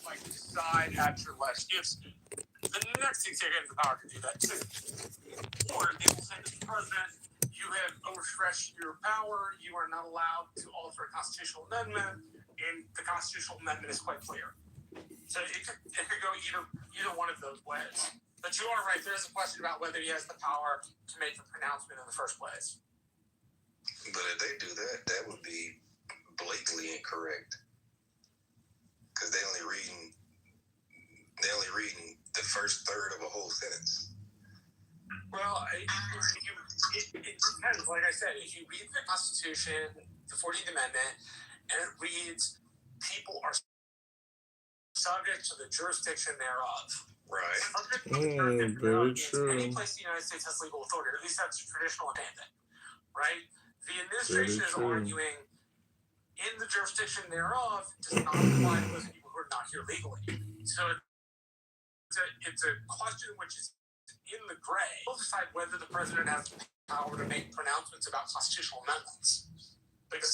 like decide at your legislature. The next executive power to do that too. Or they will say to the president, you have overstretched your power, you are not allowed to alter a constitutional amendment, and the constitutional amendment is quite clear. So it could go either one of those ways. But you are right, there is a question about whether he has the power to make the pronouncement in the first place. But if they do that, that would be blatantly incorrect. Because they only reading the first third of a whole sentence. Well, it depends. Like I said, if you read the Constitution, the 14th Amendment, and it reads, people are subject to the jurisdiction thereof. Right. Very true. Any place in the United States has legal authority, or at least that's traditional understanding, right? The administration is arguing, in the jurisdiction thereof, does not apply to those people who are not here legally. So it's a question which is in the gray. We'll decide whether the president has the power to make pronouncements about constitutional amendments. Because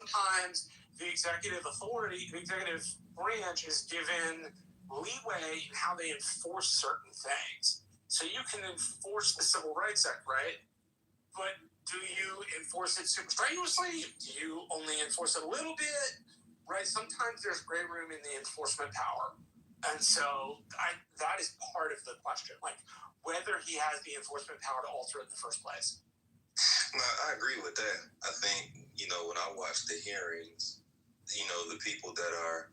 sometimes the executive branch is given leeway in how they enforce certain things. So you can enforce the Civil Rights Act, right? But do you enforce it super strenuously? Do you only enforce it a little bit? Right? Sometimes there's gray room in the enforcement power. And so that is part of the question, like whether he has the enforcement power to alter it in the first place. No, I agree with that. I think, when I watch the hearings, the people that are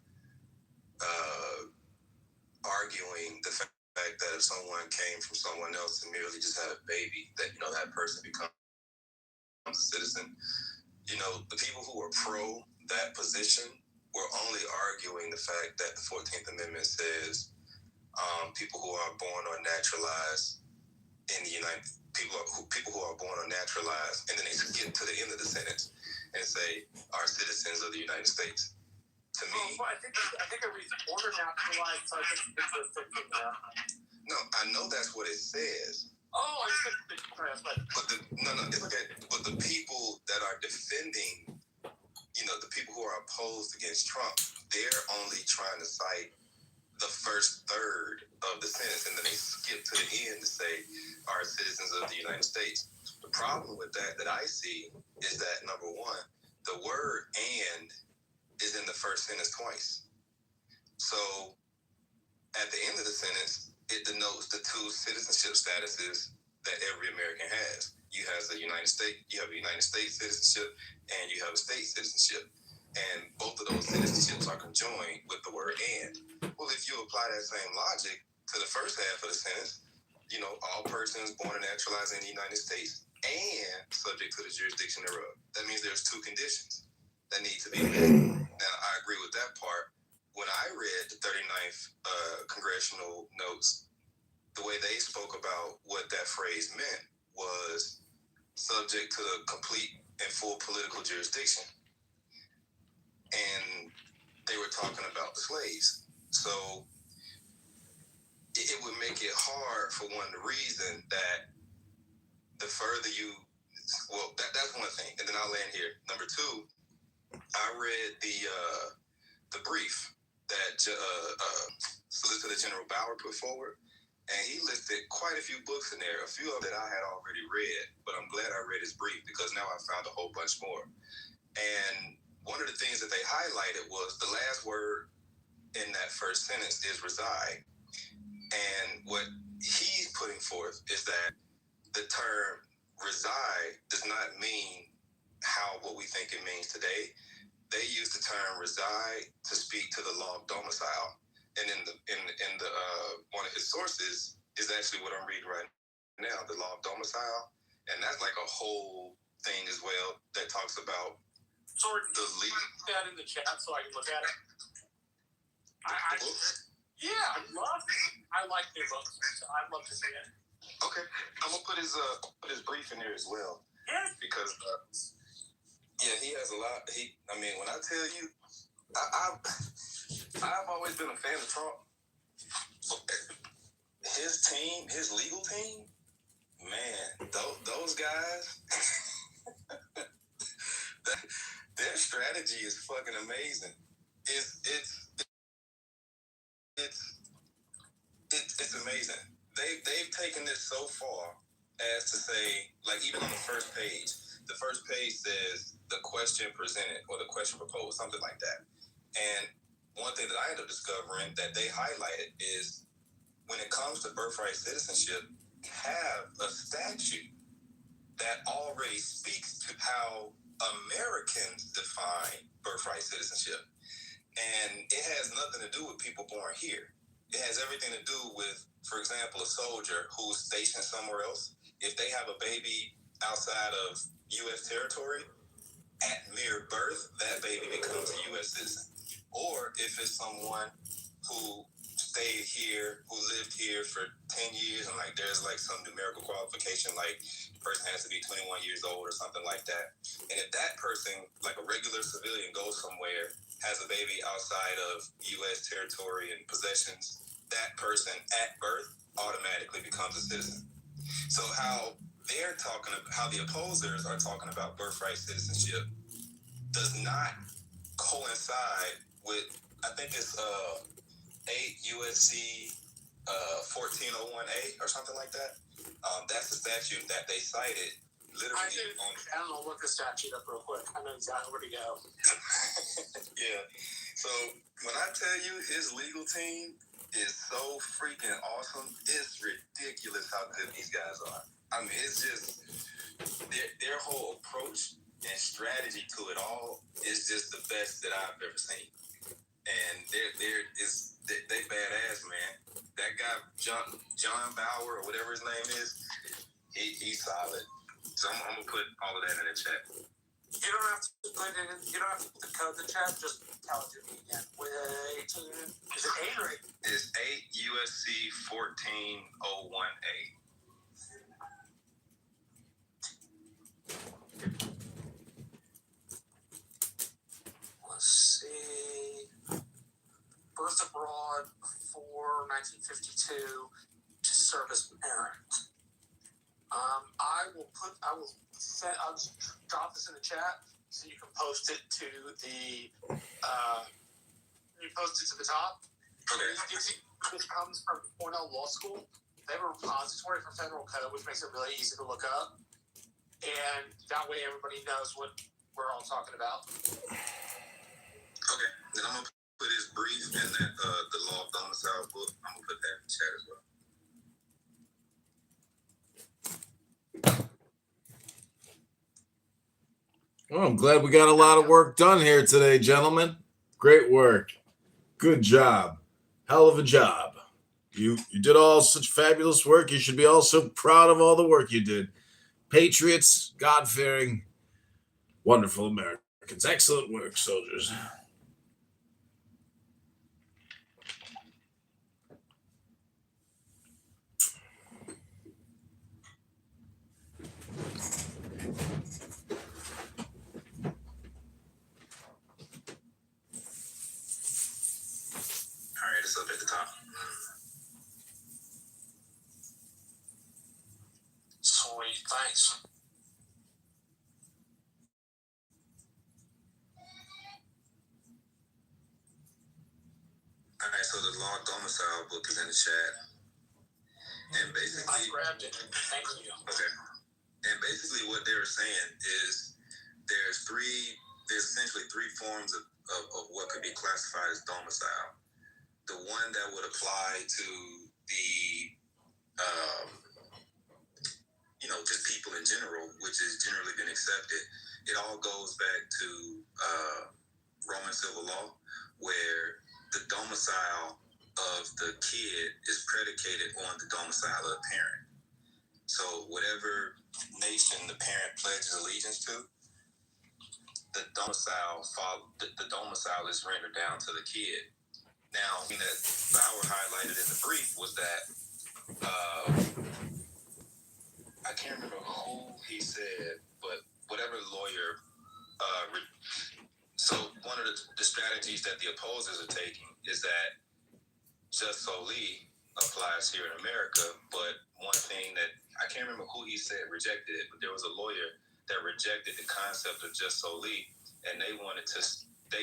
arguing the fact that if someone came from someone else and merely just had a baby, that, that person becomes a citizen, the people who are pro that position were only arguing the fact that the 14th Amendment says people who are born or naturalized in the United people who are born or naturalized, and then they get to the end of the sentence and say are citizens of the United States. To me, I think it reads born or naturalized. So I think it's 15 there. No, I know that's what it says. Oh, I said it's okay. But the people that are defending, the people who are opposed against Trump, they're only trying to cite the first third of the sentence, and then they skip to the end to say are citizens of the United States. The problem with that I see is that, number one, the word "and" is in the first sentence twice. So at the end of the sentence, it denotes the two citizenship statuses that every American has. You have a United States citizenship, and you have a state citizenship. And both of those citizenships are conjoined with the word "and." Well, if you apply that same logic to the first half of the sentence, all persons born and naturalized in the United States and subject to the jurisdiction thereof. That means there's two conditions that need to be met. Now, I agree with that part. When I read the 39th congressional notes, the way they spoke about what that phrase meant was subject to the complete and full political jurisdiction. And they were talking about the slaves. So it would make it hard for one to reason that the further that's one thing. And then I'll land here. Number two, I read the brief that Solicitor General Bauer put forward, and he listed quite a few books in there, a few of that I had already read, but I'm glad I read his brief because now I found a whole bunch more. And one of the things that they highlighted was the last word in that first sentence is reside. And what he's putting forth is that the term reside does not mean what we think it means today. They use the term reside to speak to the law of domicile. And in the one of his sources is actually what I'm reading right now, the law of domicile. And that's like a whole thing as well that talks about Sorry, the lead. Put that in the chat so I can look at it. I like their books. So I'd love to see it. Okay, I'm gonna put his brief in there as well. Yeah. Because he has a lot. When I tell you, I've always been a fan of Trump. His team, his legal team, man, those guys, their strategy is fucking amazing. it's amazing. They've taken this so far as to say, like, even on the first page says the question presented or the question proposed, something like that. And one thing that I ended up discovering that they highlighted is when it comes to birthright citizenship, have a statute that already speaks to how Americans define birthright citizenship. And it has nothing to do with people born here. It has everything to do with, for example, a soldier who's stationed somewhere else. If they have a baby outside of U.S. territory, at mere birth, that baby becomes a U.S. citizen. Or if it's someone who stayed here, who lived here for 10 years, and like there's like some numerical qualification, like the person has to be 21 years old or something like that. And if that person, like a regular civilian, goes somewhere, has a baby outside of U.S. territory and possessions, that person at birth automatically becomes a citizen. So how they're talking about, how the opposers are talking about birthright citizenship does not coincide with, I think it's 8 USC 1401A or something like that. That's the statute that they cited. Literally, I don't know. Look the statute up real quick. I know exactly where to go. Yeah. So when I tell you his legal team is so freaking awesome, it's ridiculous how good these guys are. I mean, it's just their whole approach and strategy to it all is just the best that I've ever seen. And they badass, man. That guy John Bauer or whatever his name is, he's solid. So I'm gonna put all of that in the chat. You don't have to put it in. You don't have to code the chat. Just tell it to me again. With 18, is it 8 or 8? It's 8 USC 1401A. Let's see. Birth abroad before 1952 to serve as parent. I'll just drop this in the chat so you can post it to the top. Okay. This comes from Cornell Law School. They have a repository for federal code, which makes it really easy to look up, and that way everybody knows what we're all talking about. Okay, then I'm gonna put his brief in that the law of domicile book. I'm gonna put that in the chat as well. Oh, I'm glad we got a lot of work done here today, gentlemen. Great work. Good job. Hell of a job. You did all such fabulous work. You should be all so proud of all the work you did. Patriots, God-fearing, wonderful Americans. Excellent work, soldiers. All right, it's up at the top. Sweet, thanks. All right, so the law of domicile book is in the chat, and basically, I grabbed it. Thank you. okay, and basically what they're saying is there's essentially three forms of what could be classified as domicile. The one that would apply to the just people in general, which has generally been accepted. It all goes back to Roman civil law, where the domicile of the kid is predicated on the domicile of the parent. So whatever nation the parent pledges allegiance to, the domicile is rendered down to the kid. Now, thing that Bauer highlighted in the brief was that I can't remember who he said, but whatever lawyer. So one of the strategies that the opposers are taking is that just solely applies here in America. But one thing that I can't remember who he said rejected it, but there was a lawyer that rejected the concept of just solely, and they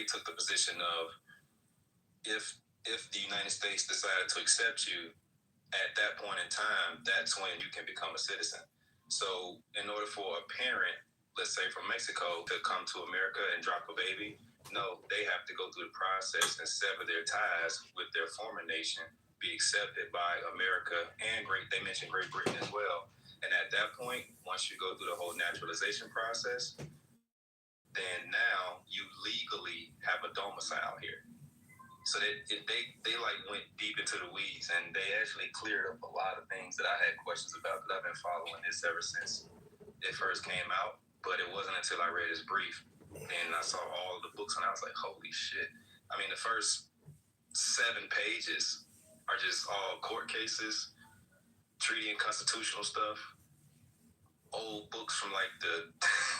took the position of if the United States decided to accept you, at that point in time, that's when you can become a citizen. So in order for a parent, let's say from Mexico, to come to America and drop a baby, no, they have to go through the process and sever their ties with their former nation, be accepted by America and they mentioned Great Britain as well. And at that point, once you go through the whole naturalization process, then now you legally have a domicile here. So they like went deep into the weeds, and they actually cleared up a lot of things that I had questions about, that I've been following this ever since it first came out. But it wasn't until I read his brief and I saw all of the books, and I was like, holy shit. I mean, the first 7 pages are just all court cases, treaty and constitutional stuff, old books from like the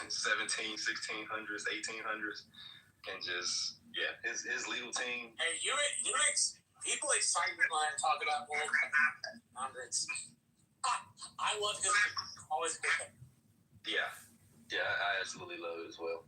1600s, 1800s, and just, yeah, his legal team. And people excited when I talk about old hundreds. I love history. Always a good thing. Yeah, I absolutely love it as well.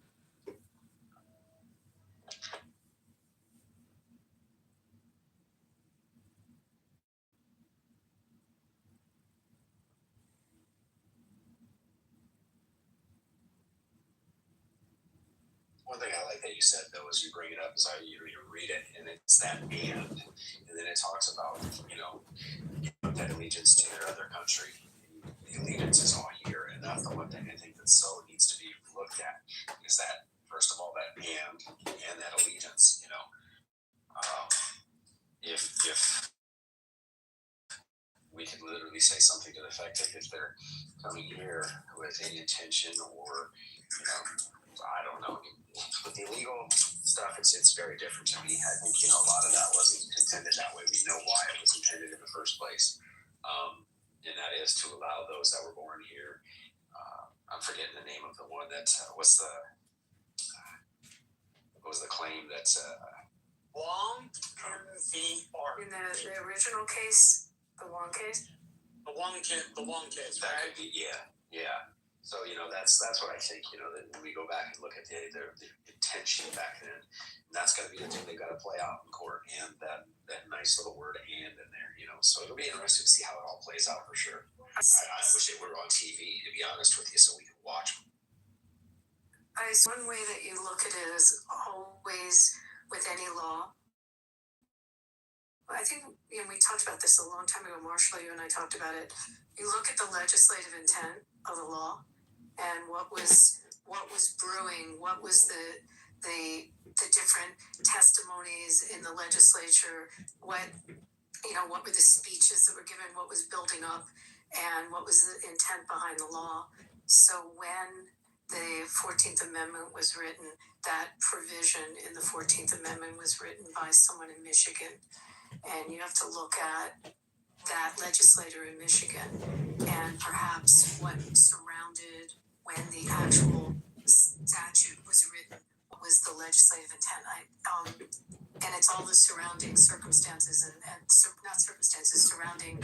One thing I like that you said, though, as you bring it up, is how you read it, and it's that and then it talks about, that allegiance to your other country. The allegiance is all here, and that's the one thing I think that so needs to be looked at, is that, first of all, that and that allegiance, if we could literally say something to the effect that if they're coming here with any intention or, I don't know, with the illegal stuff, it's very different to me. I think, a lot of that wasn't intended that way. We know why it was intended in the first place. And that is to allow those that were born here. I'm forgetting the name of the one that, what was the claim that, Wong v. Art. In the original case, the Wong case? The Wong case, that right? could be, yeah. So, that's what I think, that when we go back and look at the intention back then, and that's going to be the thing they got to play out in court, and that nice little word and in there, so it'll be interesting to see how it all plays out for sure. I wish it were on TV, to be honest with you, so we could watch. One way that you look at it is always with any law. I think we talked about this a long time ago, Marshall, you and I talked about it. You look at the legislative intent of the law and what was brewing, what was the different testimonies in the legislature, what were the speeches that were given, what was building up, and what was the intent behind the law. So when the 14th Amendment was written, that provision in the 14th Amendment was written by someone in Michigan. And you have to look at that legislator in Michigan and perhaps what surrounded when the actual statute was written. What was the legislative intent? And it's all the surrounding circumstances and not circumstances, surrounding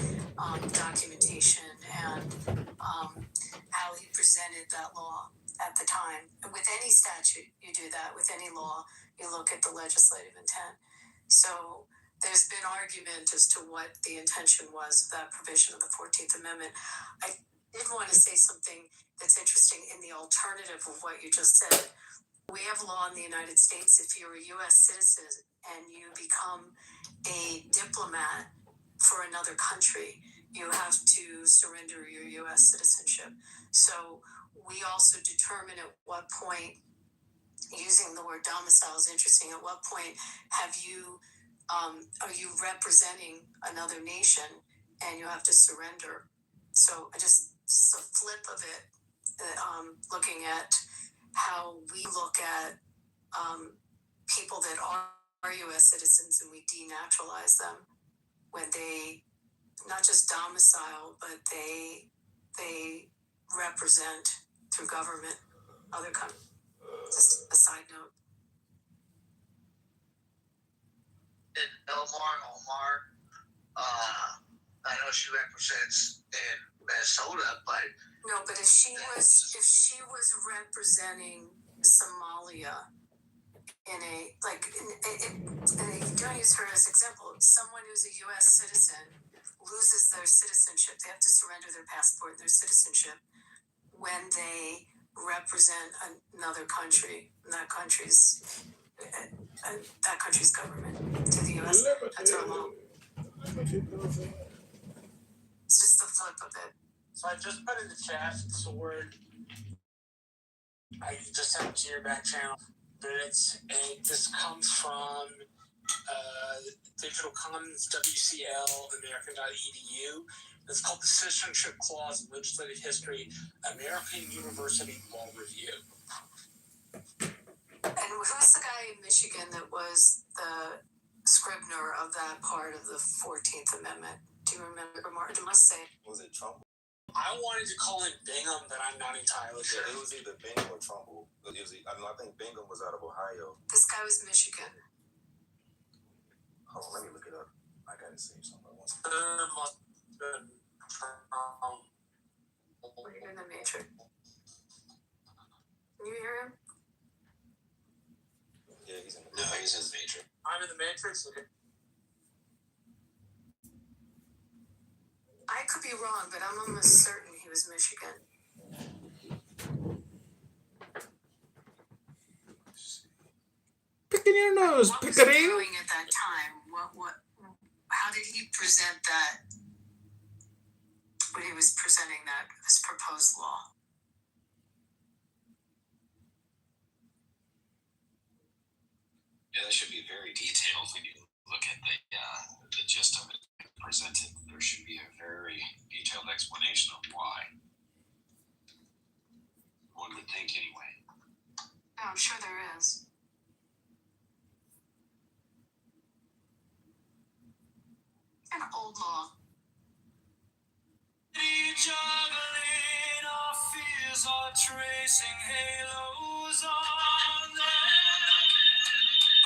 documentation and how he presented that law at the time. And with any statute, you do that. With any law, you look at the legislative intent. So there's been argument as to what the intention was of that provision of the 14th Amendment. I did want to say something that's interesting in the alternative of what you just said. We have law in the United States. If you're a U.S. citizen and you become a diplomat for another country, you have to surrender your U.S. citizenship. So we also determine at what point, using the word domicile is interesting, at what point are you representing another nation and you have to surrender? So it's a flip of it, looking at how we look at people that are U.S. citizens and we denaturalize them when they not just domicile, but they represent through government other countries. Just a side note. And Omar, I know she represents in Minnesota, but no, but if she was representing Somalia in during to use her as example. Someone who's a U.S. citizen loses their citizenship. They have to surrender their passport, their citizenship, when they represent another country, and that country's government to the U.S. That's our law. It's just the flip of it. So I just put in the chat sword. I just sent it to your back channel, but this comes from Digital Commons WCL American.edu. It's called the Citizenship Clause in Legislative History, American University Law Review. And who's the guy in Michigan that was the scrivener of that part of the 14th Amendment? Do you remember, Martin? I must say. Was it Trump? I wanted to call him Bingham, but I'm not entirely sure. Yeah, it was either Bingham or Trumbull. I think Bingham was out of Ohio. This guy was Michigan. Hold on, let me look it up. I gotta see something. You're in the Matrix. Can you hear him? Yeah, he's in the No, he's in the Matrix. I'm in the Matrix. Okay. I could be wrong, but I'm almost certain he was Michigan. Picking your nose, What was Pickering. he doing at that time? How did he present that when he was presenting this proposed law? Yeah, that should be very detailed when you look at the gist of it presented. There should be a very detailed explanation of why. One would think anyway. Yeah, I'm sure there is. An old law. Juggling our fears are tracing halos on them.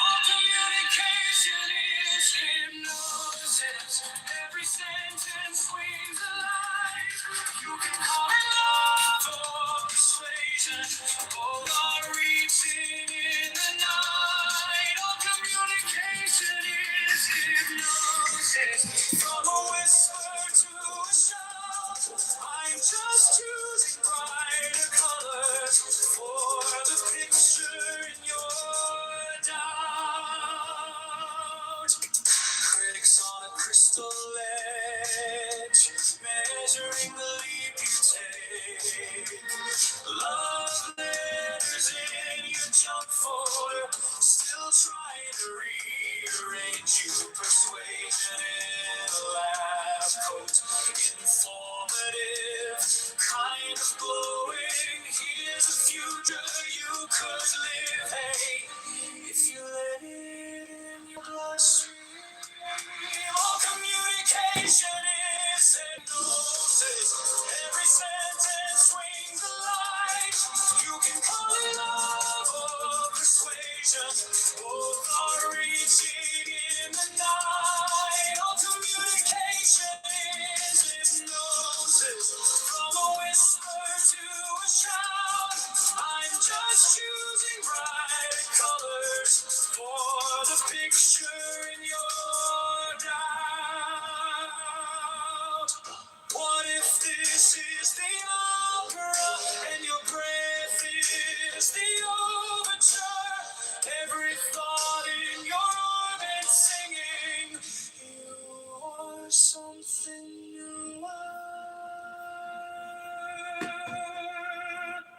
Our communication is hypnosis. Every sentence swings a line. You can call it love or persuasion. Both are reaching in the night. Our communication is hypnosis. From a whisper to a shout, I'm just choosing brighter colors for the picture in your doubt. Critics on a crystal edge, measuring the leap you take. Love letters in your junk folder, still trying to rearrange you. Persuasion in a lab coat, informative, kind of glowing. Here's a future you could live. Hey, if you let it in your bloodstream. All communication is hypnosis. Every sentence swings a light. You can call it love or persuasion. Both are reaching in the night. All communication is hypnosis. From a whisper to a shout, I'm just choosing bright colors for the picture in your doubt. What if this is the opera and your breath is the overture? Every thought in your orbit singing, you are something new.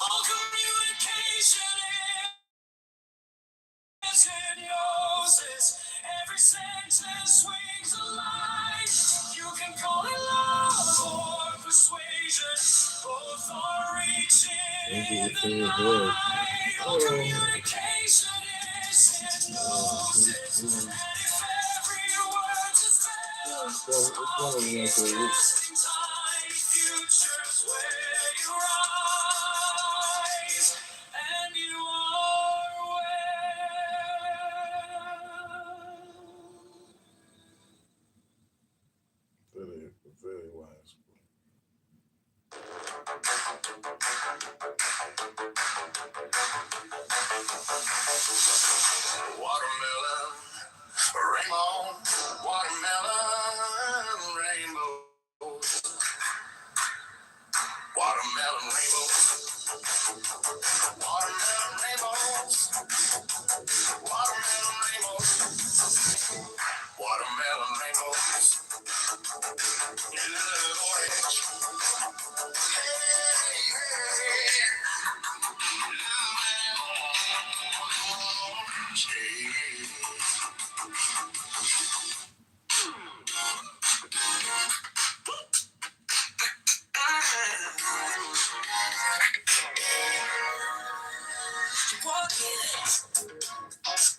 All communication is hypnosis. Every sentence swings a light. You can call it love or persuasion. Both are reaching in the night. All communication is hypnosis. And if every word's a spell, interesting time, futures where you rise, and you are well. Very wise. Watermelon, rainbow Watermelon rainbows. Little orange.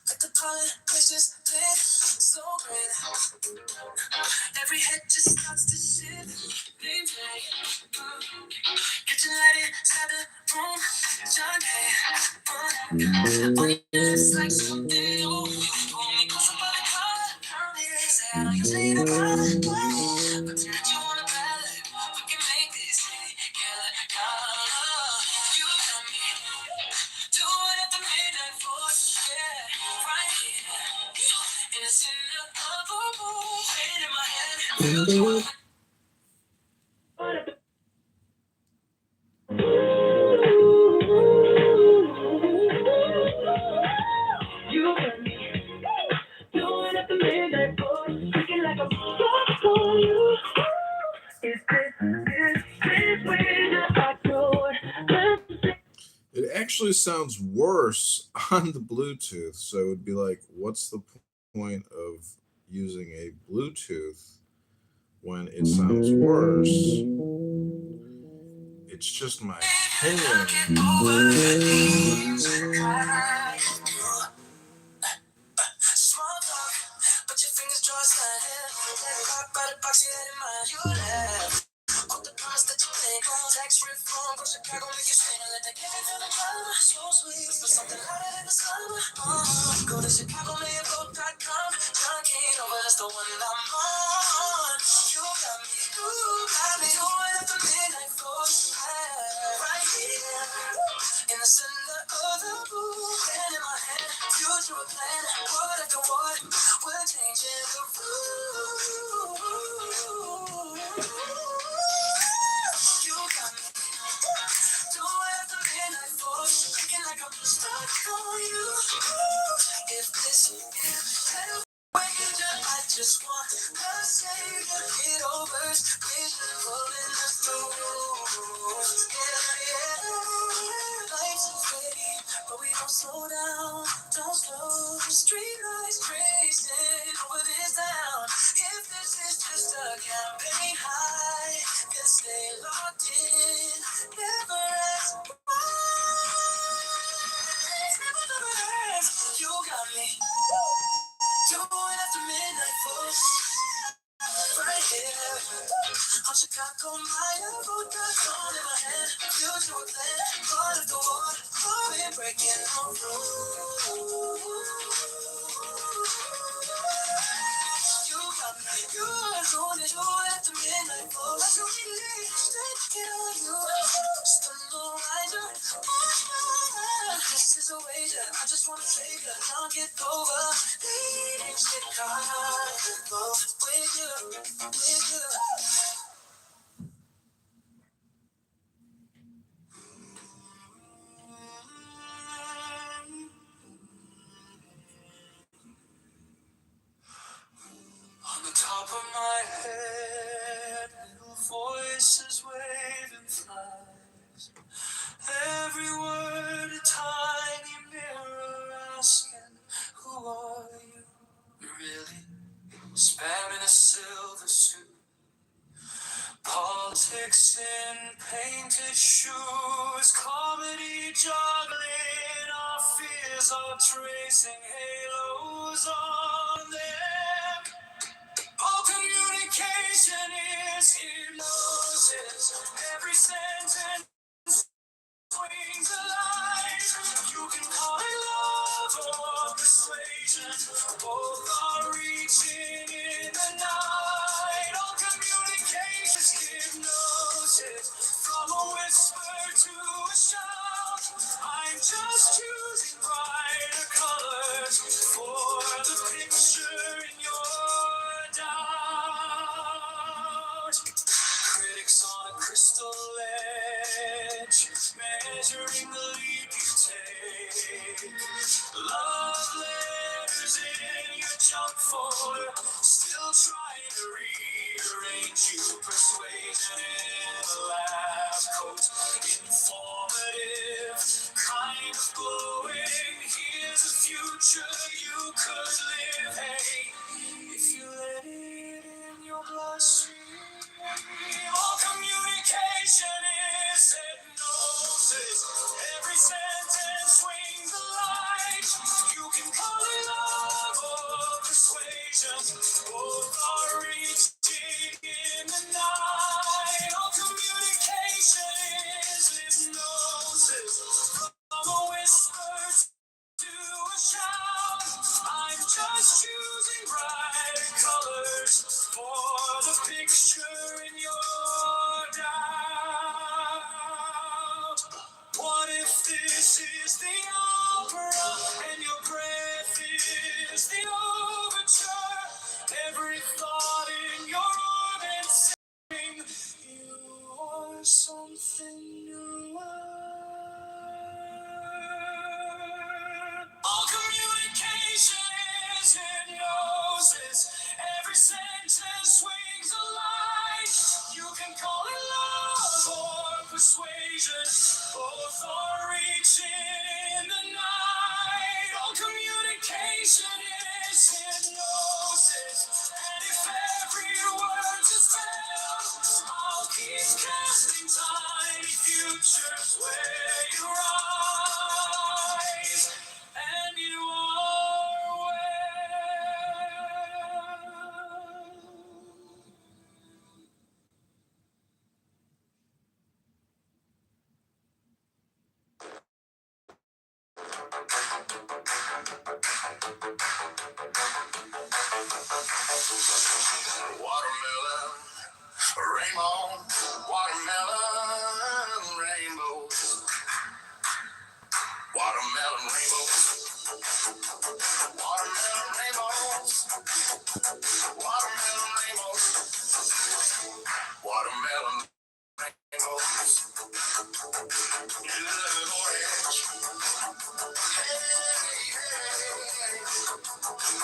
Like the pollen, it's just lit, so great. Every head just starts to shift. Big day. Get your light inside the room. John, oh, yeah, it's like something new. Pull me closer by the collar. Say I don't usually the color. But tonight you wanna ballad. We can make this city color. You got me. Do it at the midnight force. Yeah, right here. In the center of a room. Pain in my head. Feel you. You got me doing at the midnight boy, looking like I'm for you. Is this way that I could? It actually sounds worse on the Bluetooth. So it would be like, what's the point of using a Bluetooth when it sounds worse? It's just my opinion. Small talk, but your fingers draw a line. Let it rock by the box you had in mind. You left. All the promise that you make on tax reform, go Chicago, make you swing. Let that cafe feel the drama, so sweet. Let's put something hotter than the summer. Go to Chicago, mayabo.com. John Kitover, that's the one I'm on. You got me, doing at the midnight floor. Right here, in the center of the room. Pen in my hand, future a plan. Word after word, we're changing the rules. You got me. Do at the midnight force, thinking like I'm stuck on you. If this is hell, I just want to say that it over. Vision rolling us through. Yeah. Life's fading, but we don't slow down. Don't slow. Street lights tracing over this town. If this is just a campaign high, then stay locked in. Never ask why. Never ask. You got me. Doing after midnight force. Right here. On Chicago, mayabo.com in my hand. Future a plan. Part of the war. We're breaking no rules. You got me. You're doing it. Do it at the midnight force. Like you really stay on you. Just a little rider. This is a wager. I just wanna save you. Can't get over. Leading Chicago with you. On the top of my head, little voices waving flies. Every word a tiny mirror asking, who are you? Really? Spamming a silver suit. Politics in painted shoes. Comedy juggling our fears of tracing halos on them. All communication is hypnosis. Every sentence swings alive. You can call it love or persuasion. Both are reaching in the night. All communication is hypnosis. From a whisper to a shout. I'm just choosing brighter colors for the junk folder, still trying to rearrange you. Persuasion in a lab coat, informative, kind of glowing. Here's a future you could live. Hey, if you let it in your bloodstream. All communication is hypnosis. Every sentence swings a light. You can call it love or persuasion. Both are reaching in the night. All communication is hypnosis. From a whisper to a shout. I'm just choosing bright colors for the picture in your doubt. What if this is the opera and your breath is the overture? Every thought in your orbit saying you are something newer. All communication is hypnosis. Every sentence swings a light. You can call it love or persuasion. Both are reaching in the night. All communication is hypnosis. And if every word's a spell, I'll keep casting tiny futures where you rise. And you are well. Watermelon, rainbow, watermelon, rainbow, watermelon, rainbows, watermelon, rainbows, watermelon, rainbows, watermelon, rainbows, little orange, hey, hey,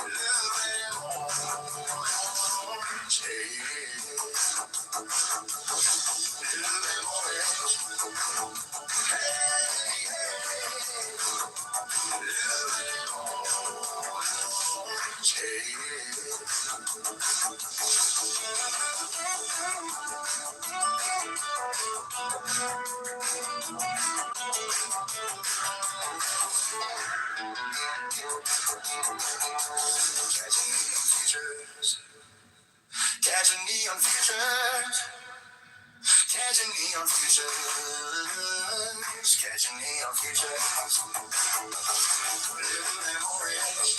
little orange, hey, little orange, hey, catching neon futures, catching neon futures, catching neon futures, little orange,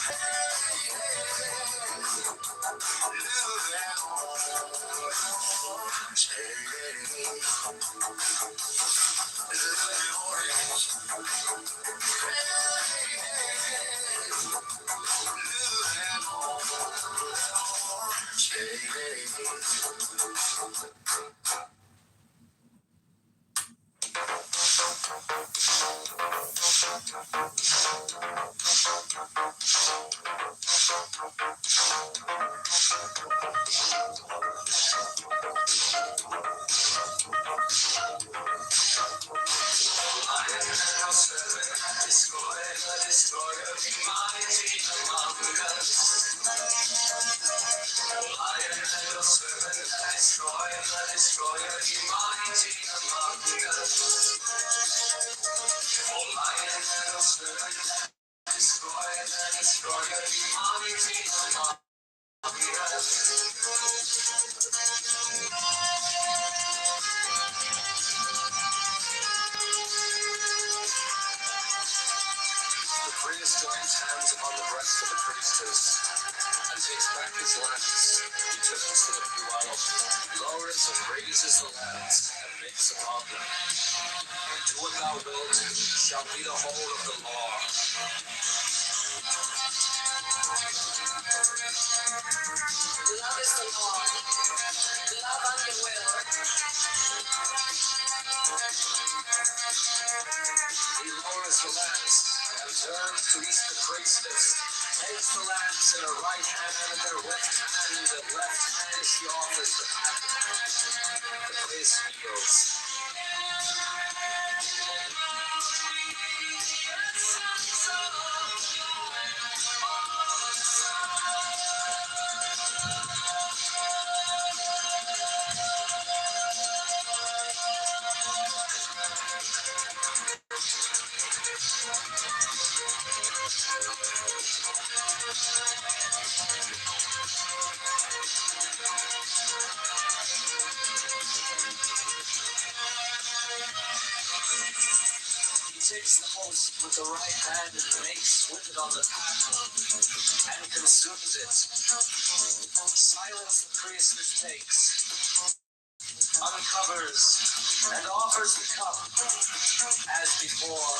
hey, little orange, hey, little orange, The priest joins hands upon the breast of the priestess and takes back his lance. He turns to the Puano, lowers and raises the lance and makes upon them. Do what thou wilt shall be the whole of the law. Love is the law. Love and your will. He lowers the lance and turns to east the priestess. takes the lamps in her right hand and her left hand, and left hand she offers the praise fields. He takes the host with the right hand and makes with it on the paddle and consumes it. Silence the priestess takes, uncovers, and offers the cup as before.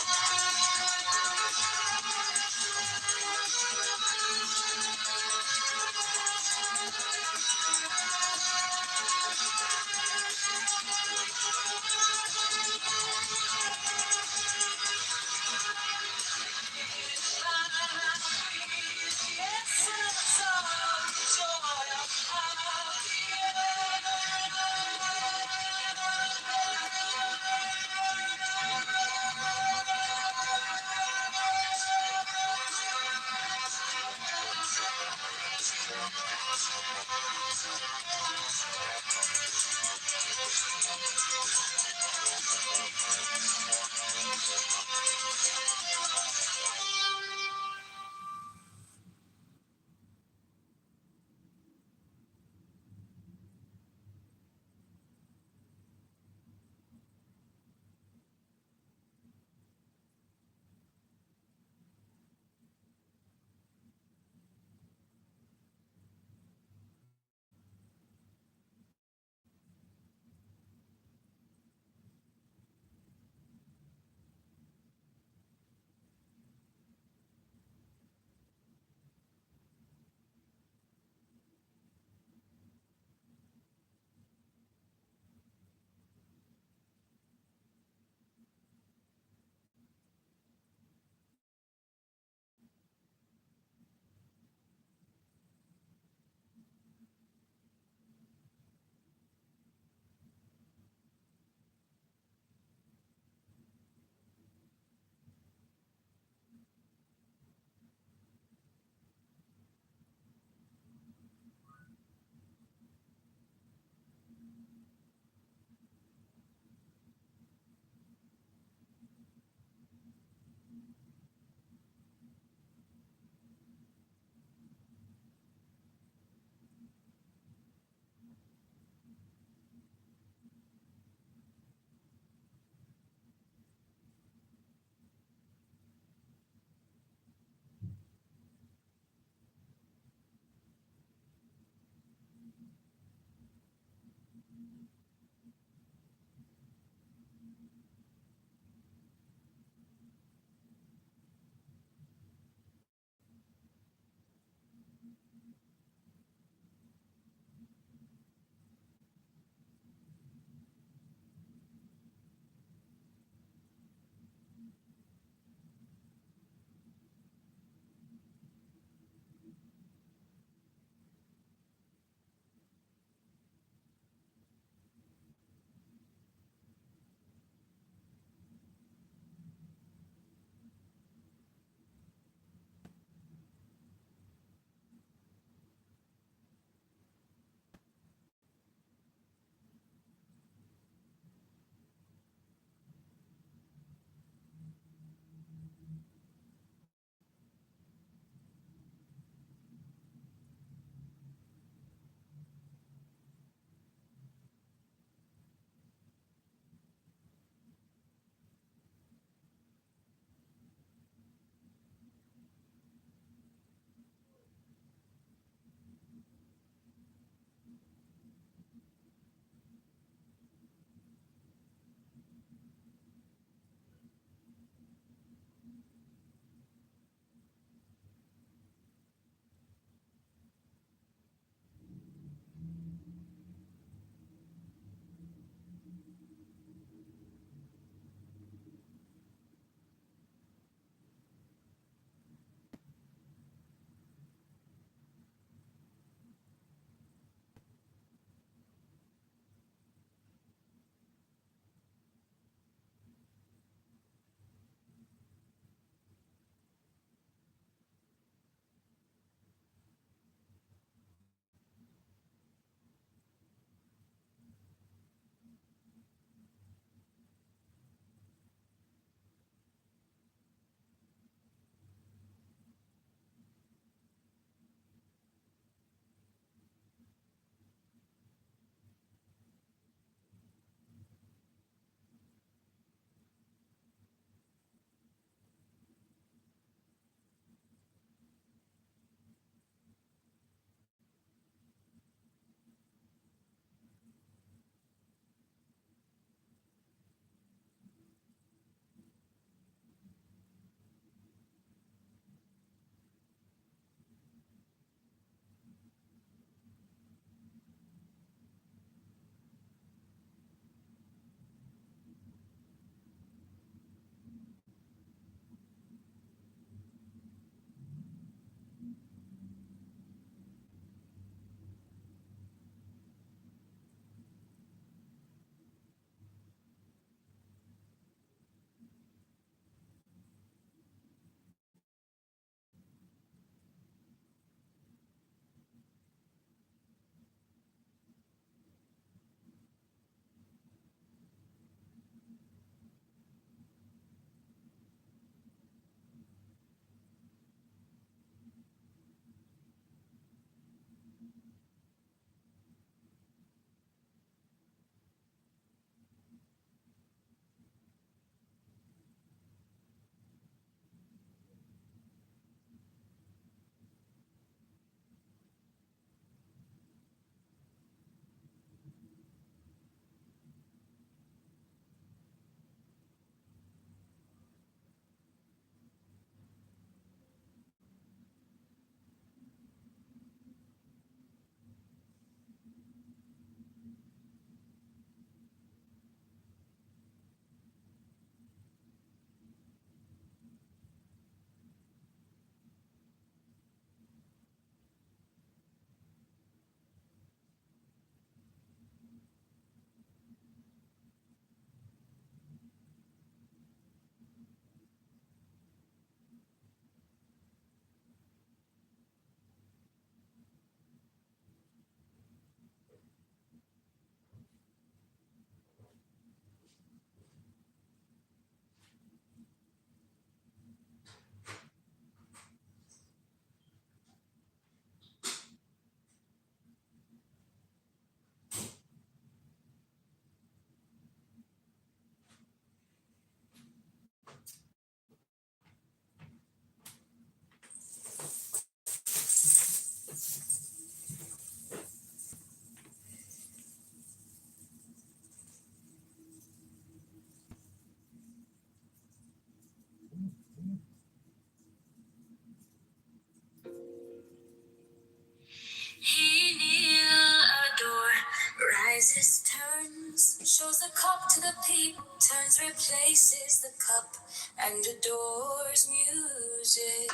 hands replaces the cup and adores music.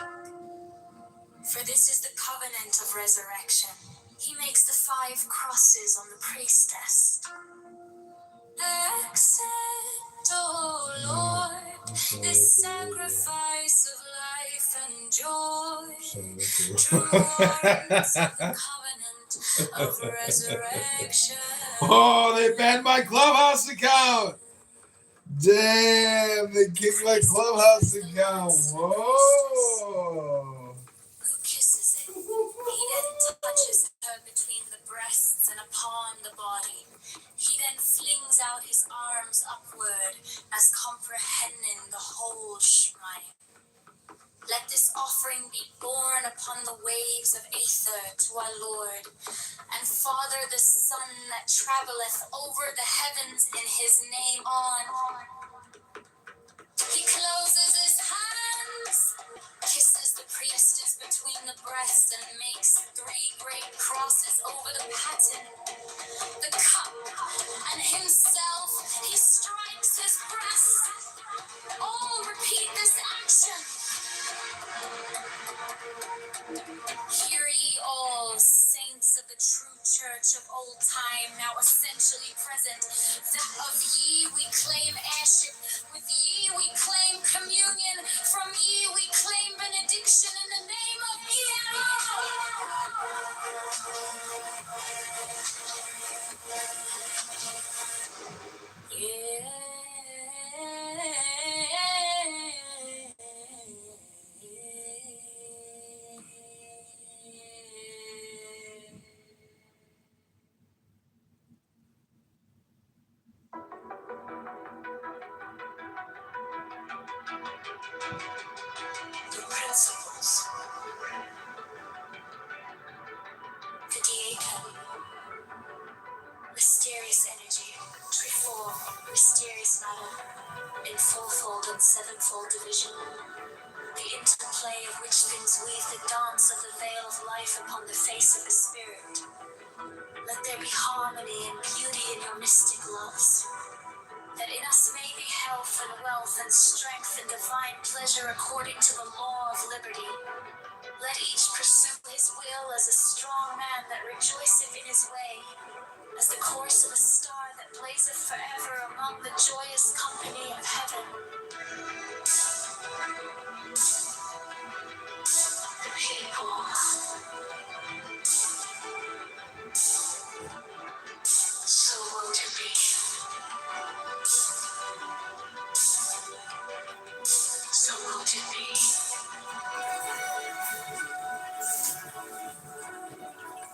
For this is the covenant of resurrection. He makes the 5 crosses on the priestess. Accept, O Lord, this sacrifice of life and joy. True warrants of the covenant of resurrection. Oh, they banned my Clubhouse account. Damn, they kicked my Clubhouse account. Whoa. Who kisses it? He then touches her between the breasts and upon the body. He then flings out his arms upward as comprehending the whole shrine. Let this offering be borne upon the waves of aether to our Lord, and Father the Son that travelleth over the heavens in his name on. He closes his hands, kisses the priestess between the breasts, and makes 3 great crosses over the paten, the cup, and himself. He strikes his breast. All repeat this action. Hear ye all, saints of the true church of old time, now essentially present, that of ye we claim heirship, with ye we claim communion, from ye we claim benediction in the name of the principles, the diacon, mysterious energy, triform, mysterious matter, in fourfold and sevenfold division, the interplay of which things weave the dance of the veil of life upon the face of the spirit. Let there be harmony and beauty in your mystic loves, that in us may be health and wealth and strength and divine pleasure according to the law of liberty. Let each pursue his will as a strong man that rejoiceth in his way, as the course of a star that blazeth forever among the joyous company of heaven. The people, so woe to be, so woe to be.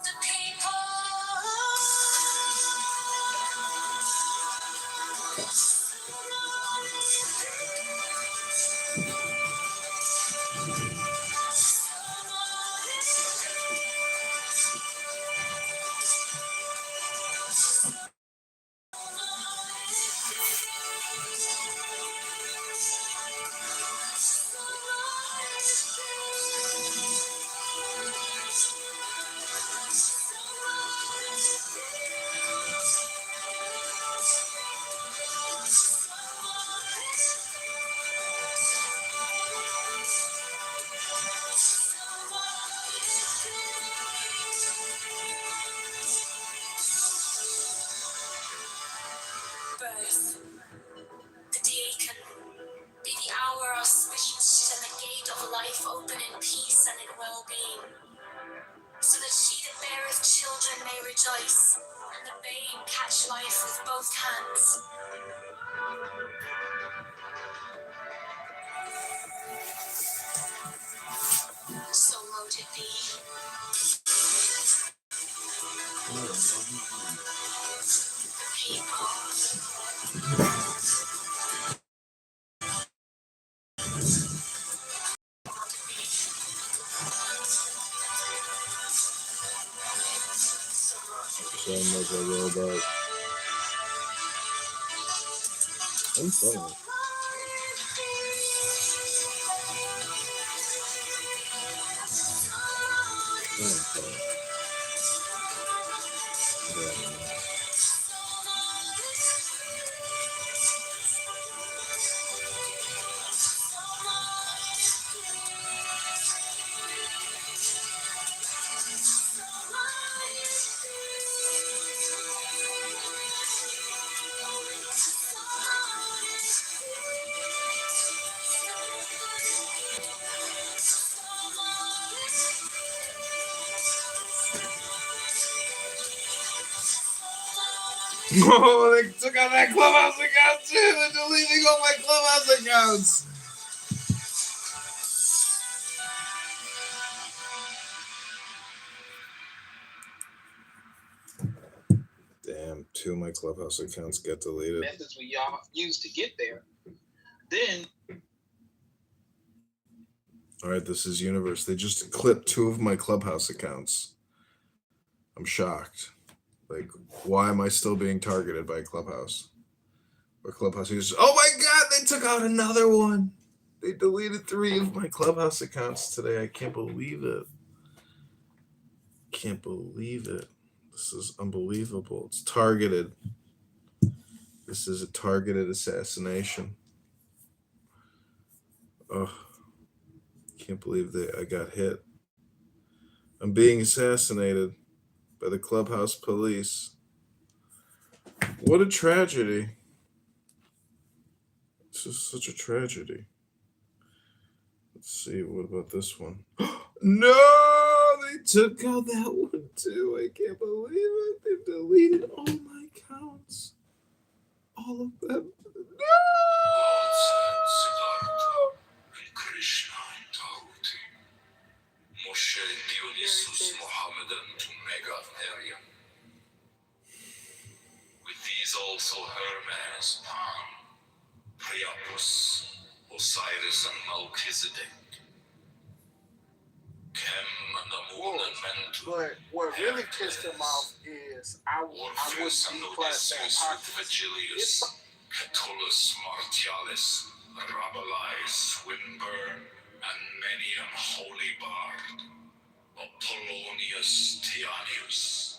The people, birth, the diacon, be the hour auspicious and the gate of life open in peace and in well-being, so that she that beareth children may rejoice, and the babe catch life with both hands. So mote it be. The people, Sound like a robot. I'm sorry. Oh, they took out that Clubhouse account too. They're deleting all my Clubhouse accounts. Damn, 2 of my Clubhouse accounts get deleted. Methods we y'all use to get there. Then. All right, this is Universe. They just clipped 2 of my Clubhouse accounts. I'm shocked. Like, why am I still being targeted by Clubhouse? Or Clubhouse users? Oh my God, they took out another one. They deleted 3 of my Clubhouse accounts today. I can't believe it. Can't believe it. This is unbelievable. It's targeted. This is a targeted assassination. Oh, can't believe that I got hit. I'm being assassinated by the Clubhouse police. What a tragedy. This is such a tragedy. Let's see, what about this one? No, they took out that one too. I can't believe it. They've deleted all my accounts. All of them. No! With these also Hermes, Pan, Priapus, Osiris, and Melchizedek. What really pissed him off is I would declass that Virgilius, Catullus, Martialis, Rabelais, Swinburne, and many an holy bard, Apollonius Tianius,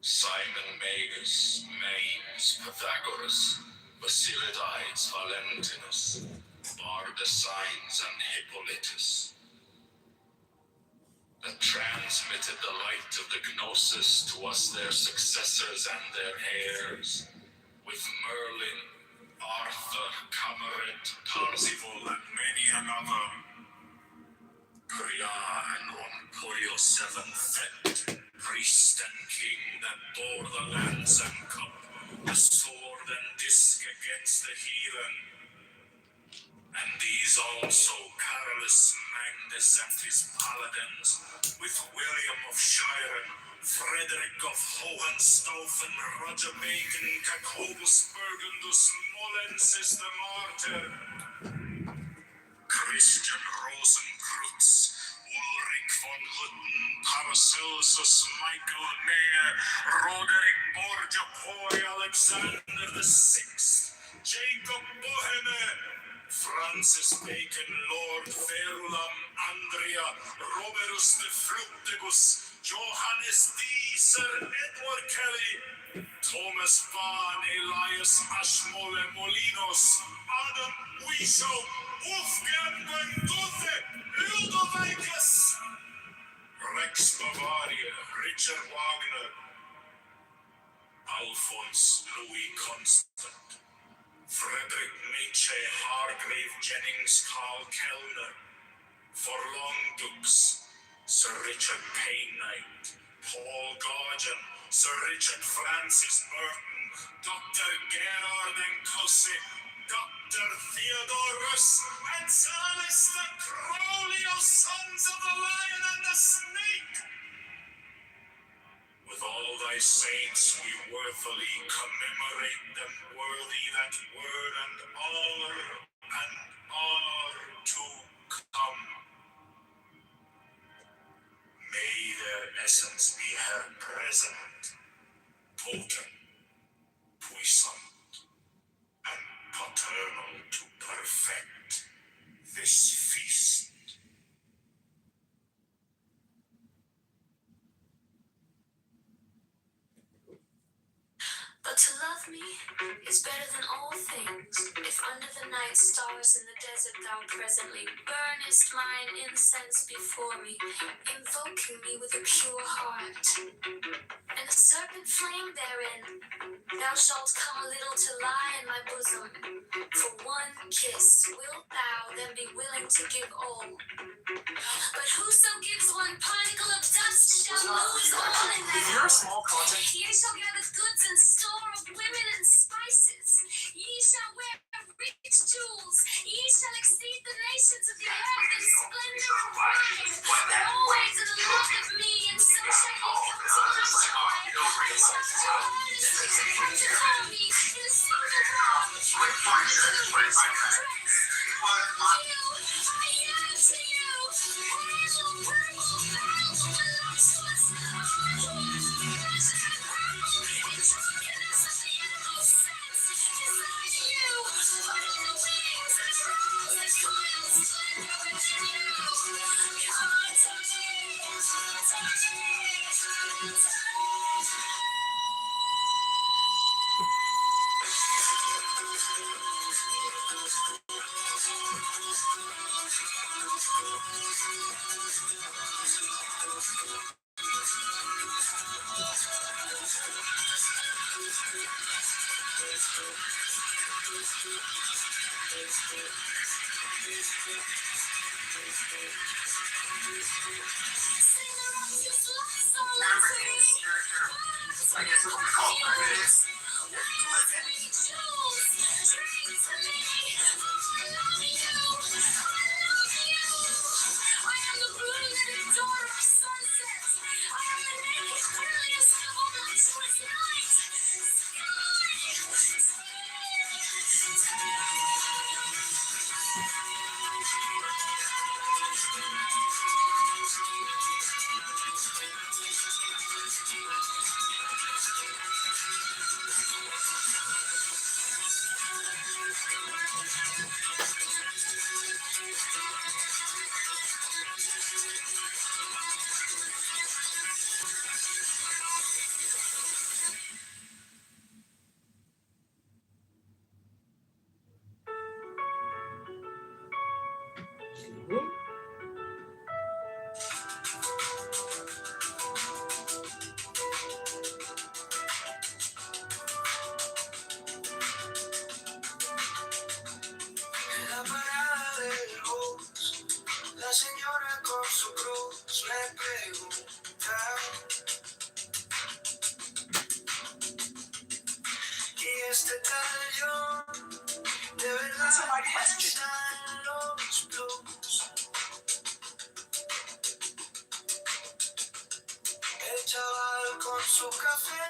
Simon Magus, Mames, Pythagoras, Basilides, Valentinus, Bardesigns, and Hippolytus, that transmitted the light of the Gnosis to us, their successors and their heirs, with Merlin, Arthur, Cameron, Parzival, and many another. Priya and Ronporio VII, priest and king that bore the lance and cup, the sword and disc against the heathen. And these also Carolus Magnus and his paladins, with William of Shiren, Frederick of Hohenstaufen, Roger Bacon, Jacobus Burgundus, Molensis the Martyr, Christian Rosenkrutz, Ulrich von Hutten, Paracelsus, Michael Mayer, Roderick Borgia Poi, Alexander the Sixth, Jacob Boheme, Francis Bacon, Lord Verulam, Andrea, Roberus de Fructibus, Johannes D, Sir Edward Kelly, Thomas Bahn, Elias Ashmole Molinos, Adam Wishow, Wolfgang Guenduthe, Ludovicus, Rex Bavaria, Richard Wagner, Alphonse Louis Constant, Frederick Nietzsche, Hargrave Jennings, Carl Kellner, Forlong Dukes, Sir Richard Paynight, Paul Gorgon, Sir Richard Francis Burton, Dr. Gerard Encossi, Dr. Theodorus, and Sir Alistair Crowley, O sons of the Lion and the Snake. With all thy saints we worthily commemorate them, worthy that word and are to come. May their essence be her present, potent, puissant, and paternal to perfect this feast. But to love me is better than all things. If under the night stars in the desert thou presently burnest mine incense before me, invoking me with a pure heart, and a serpent flame therein, thou shalt come a little to lie in my bosom. For one kiss wilt thou then be willing to give all. But whoso gives one particle of dust shall lose all in that. If you're a small content Ye shall gather goods and store of women and spices. Ye shall wear rich jewels. Ye shall exceed the nations of the earth in splendor and pride. But always in the love of me, and so shall ye come to my joy. I shall do earnestly to come to know me in a single word. And come to the rich dress. I yearn to you. Purple, purple, veils of voluptuous, arduous, pleasure and purple, and drunkenness of the animal sense. Desire you, but on the wings and rose that coil splendor within you. Come unto me, to me, to me. La parada del bus, la señora con su cruz me pregunta, ¿y este tal John de verdad piensa en los blues? El chaval con su café,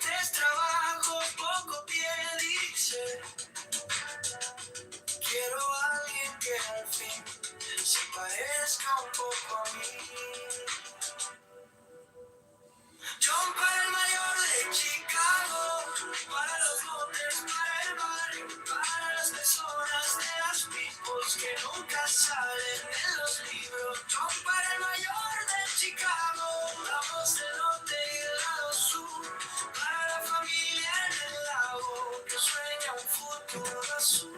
3 trabajos, poco pie, dice, quiero a alguien que al fin se parezca un poco a mí. John para el mayor de Chicago, para los motes, para el barrio, para las personas de las peoples que nunca salen en los libros. John para el mayor de Chicago, la voz del norte y del lado sur, para la familia en el lago que sueña un futuro azul.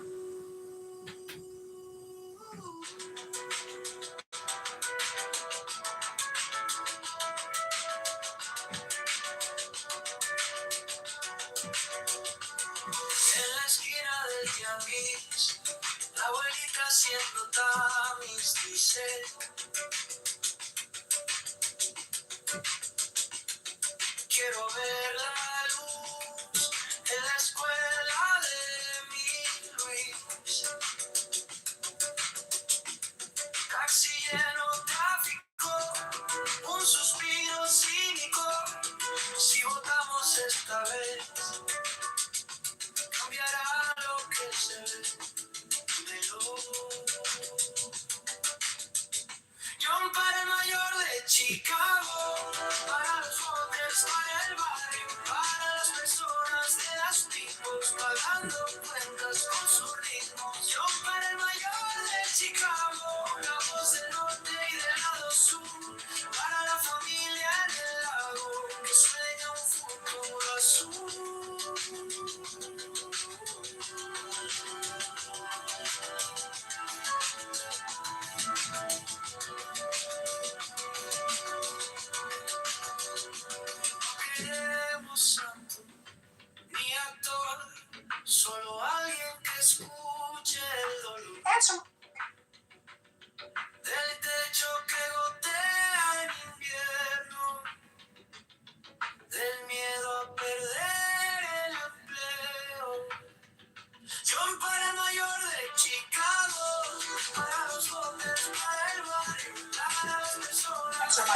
En la esquina del tianguis, la abuelita haciendo tamis dice, quiero ver la luz en la escuela de mi Luis. Taxi lleno, tráfico, un suspiro cínico. Si votamos esta vez, cambiará lo que se ve de lo. John para el mayor de Chicago, para los motes, para el barrio, para las personas de las tipos, pagando cuentas con sus ritmos. John para el mayor de Chicago, la voz del norte y del lado sur, para la familia en el lago que sueña un futuro azul. Queremos santo ni actor, solo alguien que escuche el dolor del techo que gotea en invierno, del miedo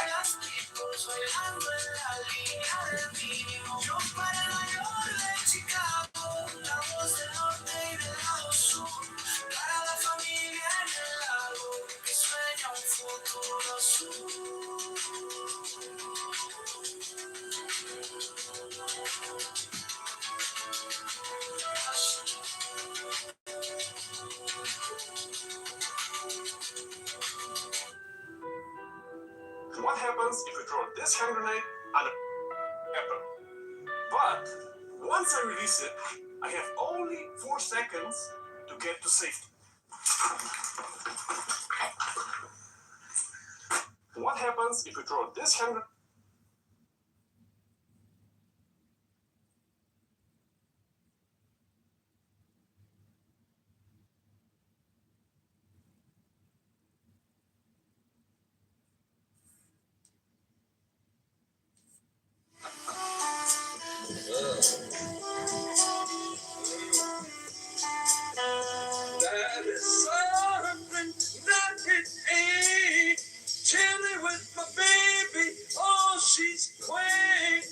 las tipos bailando en la línea del mínimo. Yo para el mayor de Chicago, la voz del norte y del lado sur. Para la familia en el lago, que sueña un futuro azul. What happens if you throw this hand grenade and a pepper? But once I release it, I have only 4 seconds to get to safety. What happens if you throw this hand grenade? That is something that it ain't. Chilling with my baby, oh, she's quaint.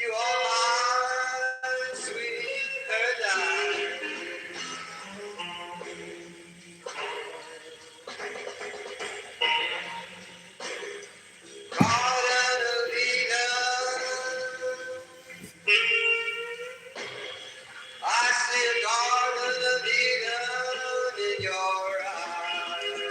You are my sweet paradise. Garden of Eden. I see a garden of Eden in your eyes.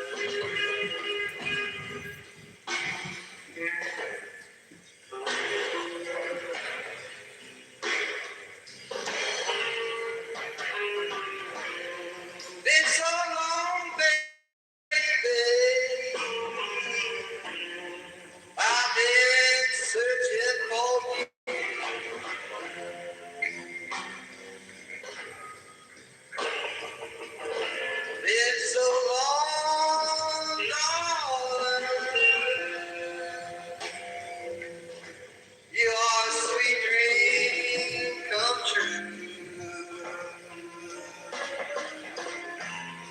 Been so long, baby. I've been searching for you. Been so long, darling. You are a sweet dream come true.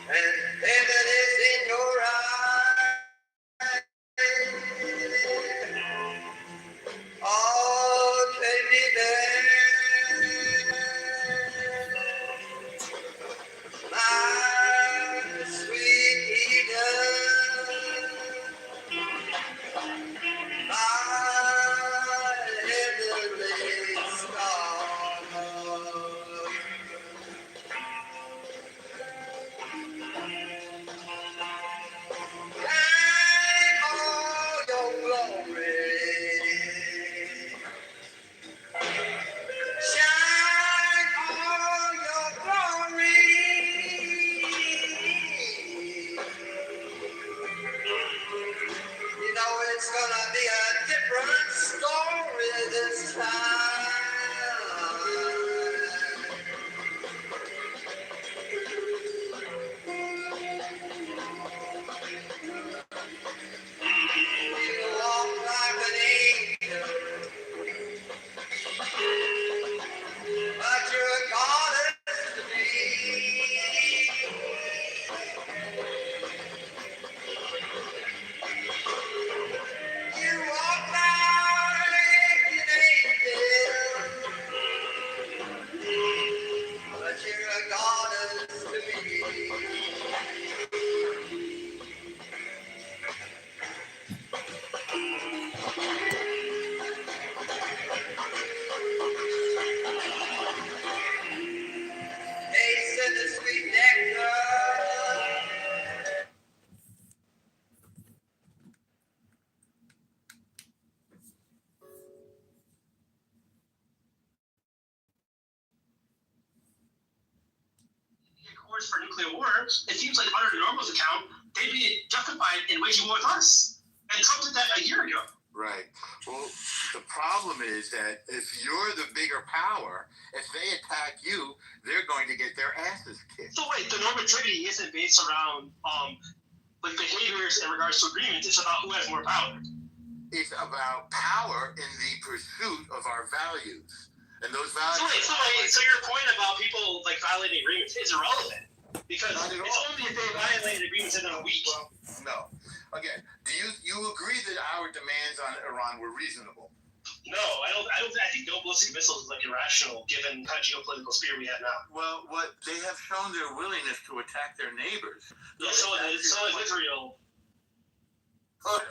And heaven is in your eyes. Oh, take me there. My sweet Eden. My heavenly star. Thank all your glory. course for nuclear war, it seems like under the normal's account, they'd be justified in waging war with us. And Trump did that a year ago. Right. Well, the problem is that if you're the bigger power, if they attack you, they're going to get their asses kicked. So wait, the normativity isn't based around like behaviors in regards to agreements. It's about who has more power. It's about power in the pursuit of our values. And those values... So your point about people like violating agreements is irrelevant. Because it's only if they violated agreements in a week. Well, no. Again, do you agree that our demands on Iran were reasonable? No, I don't. I think no ballistic missiles is like irrational given the kind of geopolitical sphere we have now. Well, what they have shown their willingness to attack their neighbors. Yeah, so is Israel. What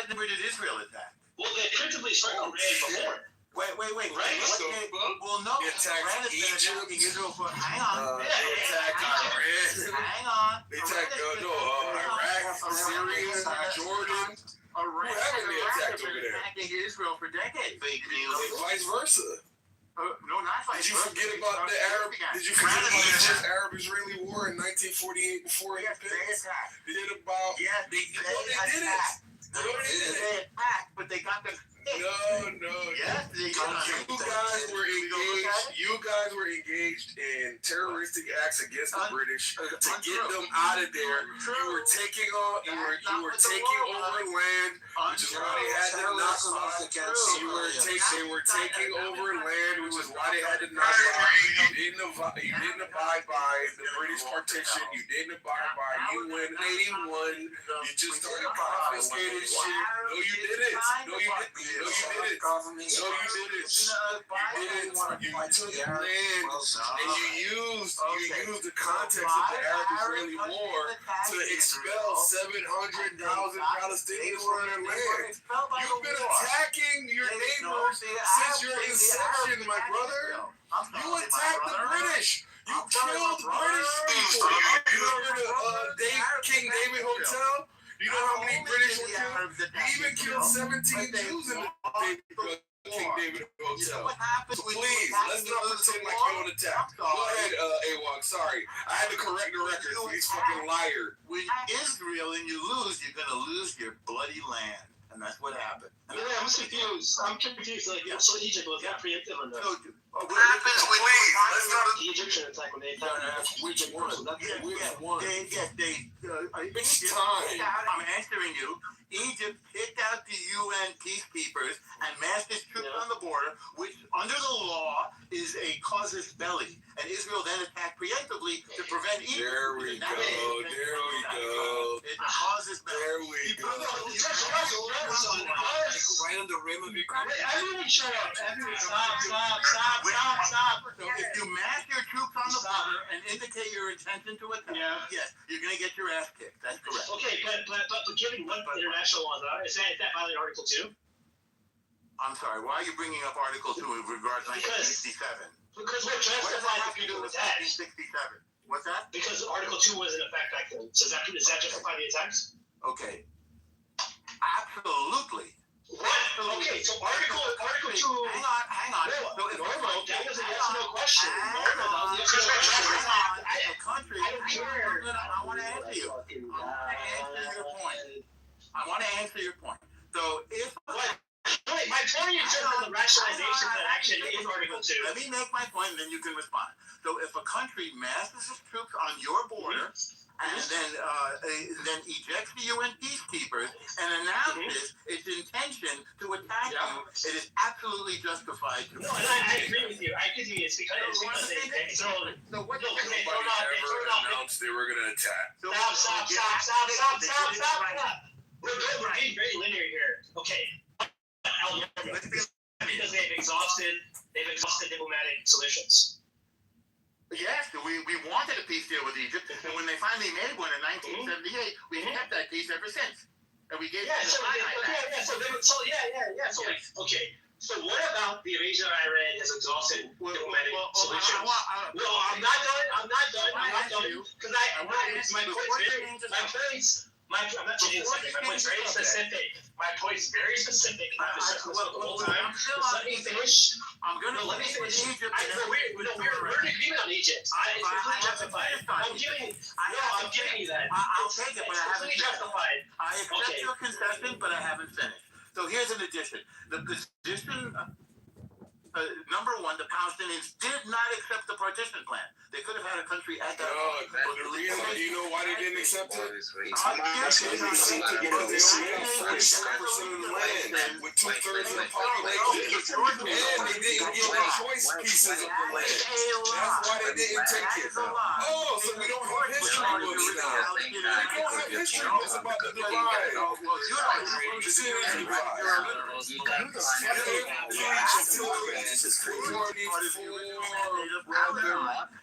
neighbor did Israel attack? Well, they principally struck Iran before. Wait. Right? Well, no. Iran has been attacking Israel for. Hang on. They attacked Iran. Hang on. They attacked Iraq, Syria, Jordan. Iran attacked over there. Attacking Israel for decades. Fake news. And vice versa. No, not vice versa. Did you forget about the Arab? Did you forget about the first Arab-Israeli war in 1948 before it happened? They did about. Yeah, they did it. They attacked, but they got them. No. Yes, they got them. You guys were engaged in terroristic acts against the British to get them out of there. You were taking over land, which is why they had to knock off. They were taking over land, which is why they had to knock off. You didn't abide by the British partition. You didn't abide by UN 81. You just started confiscating shit. No, you didn't. No, you didn't. You took land and you used the context of the Arab-Israeli war to expel 700,000 Palestinians from their land. You've been attacking your neighbors since your inception, my brother. You attacked the British. You killed British people. You remember the King David Hotel? You know how many British were killed? You even killed 17 Jews in the King David Hotel. So please, let's not pretend like you don't attack. Go ahead, AWOC. Sorry. I had to correct the record for these fucking liars. When Israel and you lose, you're going to lose your bloody land. And that's what happened. Yeah, I'm confused. Like, so Egypt was that preemptive or no? What happens when the Egyptian attack when they attacked? Which one? Which one? Each time I'm answering you, Egypt kicked out the UN peacekeepers and massed its troops on the border, which under the law is a casus belli. And Israel then attacked preemptively to prevent Egypt. There we go. It's a casus belli. There we go. Right on the rim of your country. Everyone shut up. Everyone stop. So if you mass your troops on the border and indicate your intention to attack, yes, you're going to get your ass kicked. That's correct. Okay, but given what international laws are, is that violating Article 2? I'm sorry, why are you bringing up Article 2 in regards to 1967? Because what justifies the people attack? 1967. What's that? Because Article 2 was in effect back then. So does that justify the attacks? Okay. Absolutely. What? Okay, so Article 2. Hang on. Normal, that was a yes or no question. Normal, that was a yes or no question. I want to answer you. I want to answer your point. So if... Wait, my point is just the rationalization of that action is Article 2. Let me make my point, and then you can respond. So if a country masses its troops on your border, and then ejects the UN peacekeepers and announces its intention to attack you, it is absolutely justified to. No, and I agree with you. It's because they throw. So what? Nobody ever announced they were going to attack. Stop. We're being very linear here. Okay. Because they've exhausted diplomatic solutions. Yes, we wanted a peace deal with Egypt, and when they finally made one in 1978, we kept that peace ever since. And we gave So what about the invasion of Iran has exhausted diplomatic solutions? I'm not done. Because my point's I'm not changing the subject. My point's very specific. My point's very specific. The whole time. Just let me finish. Let me finish. We're in agreement on Egypt. It's completely justified. I'm giving you that. I'll take it, but I haven't completely justified. I accept your concession, but I haven't finished. So here's an addition. The position, number one, the Palestinians did not accept the partition plan. They could have had a country at that point. But the reason, do you know why they didn't accept it? They didn't accept it because they only had 47% of the land with 2/3 of the population. And they didn't get the choice pieces of the land. That's why they didn't take it. Oh, so we don't have history books now. We don't have history books about the divide. You see it as a divide.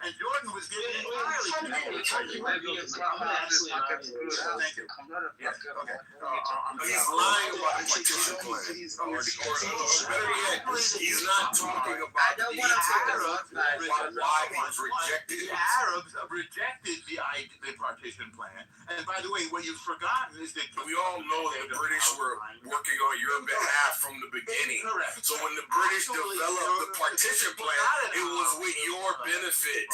And Jordan was getting entirely. He's lying about the partition plan. Better yet, he's not talking about the Arabs. Why he's rejected. The Arabs rejected the partition plan. And by the way, what you've forgotten is that we all know that the British were working on your behalf from the beginning. Correct. So when the British developed the partition plan, it was with your benefit.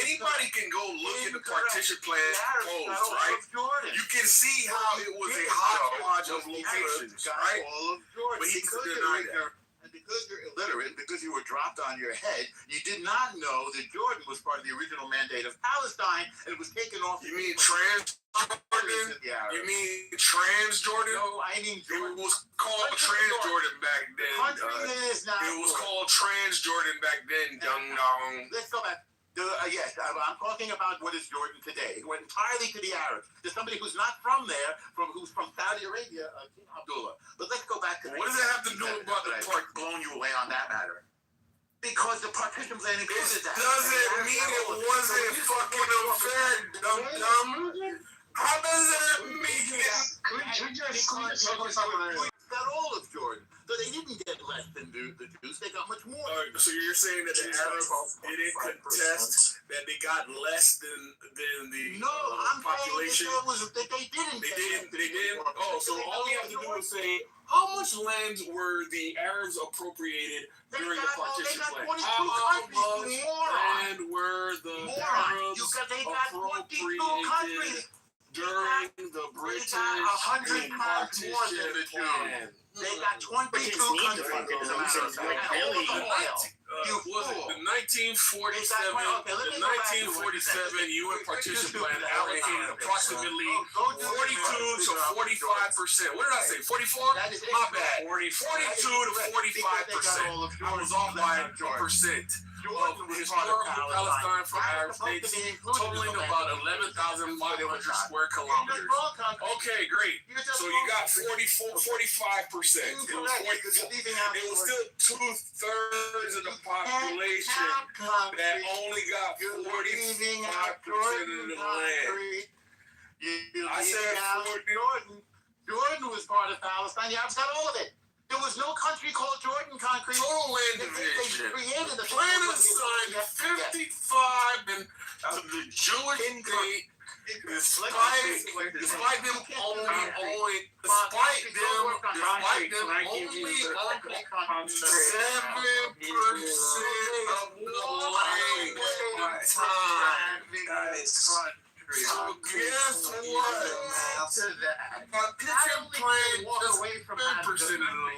Anybody can go look at the partition plan proposed, right? You can see how it was a hodgepodge of locations, right? But he could deny that. And because you're illiterate, because you were dropped on your head, you did not know that Jordan was part of the original mandate of Palestine, and it was taken off. You mean Transjordan? You mean Transjordan? No, I mean Jordan. It was called Transjordan back then. It was called Transjordan back then, dong dong. Let's go back. Yes, I'm talking about what is Jordan today. It went entirely to the Arabs. To somebody who's not from there, who's from Saudi Arabia, King Abdullah. But let's go back to what does that have to do about the part blown you away on that matter? Because the partition plan included that. Doesn't mean it wasn't fucking unfair, dum-dum. How does that mean it? Could you just focus on the... Got all of Jordan. So they didn't get less than the Jews, they got much more. So you're saying that the Arabs didn't contest that they got less than the population? No, I'm saying that they didn't. They didn't? Oh, so all we have to do is say, how much land were the Arabs appropriated during the partition plan? How much land were the Arabs appropriated during the British partition plan? They got 22 countries. Was it the 1947 UN partition plan allocated approximately 42 to 45%. What did I say? 44? My bad. 42 to 45%. I was off by a percent. Of historical Palestine from Arab states, totaling about 11,500 square kilometers. Okay, great. So you got 45%. It was still 2/3 of the population that only got 45% of the land. I said Jordan was part of Palestine. The Arabs got all of it. There was no country called Jordan Concrete. Total land division. The plan assigned 55 to the Jewish state, despite them only 7% of the land at the time. So guess what? Partition plan just 10% of the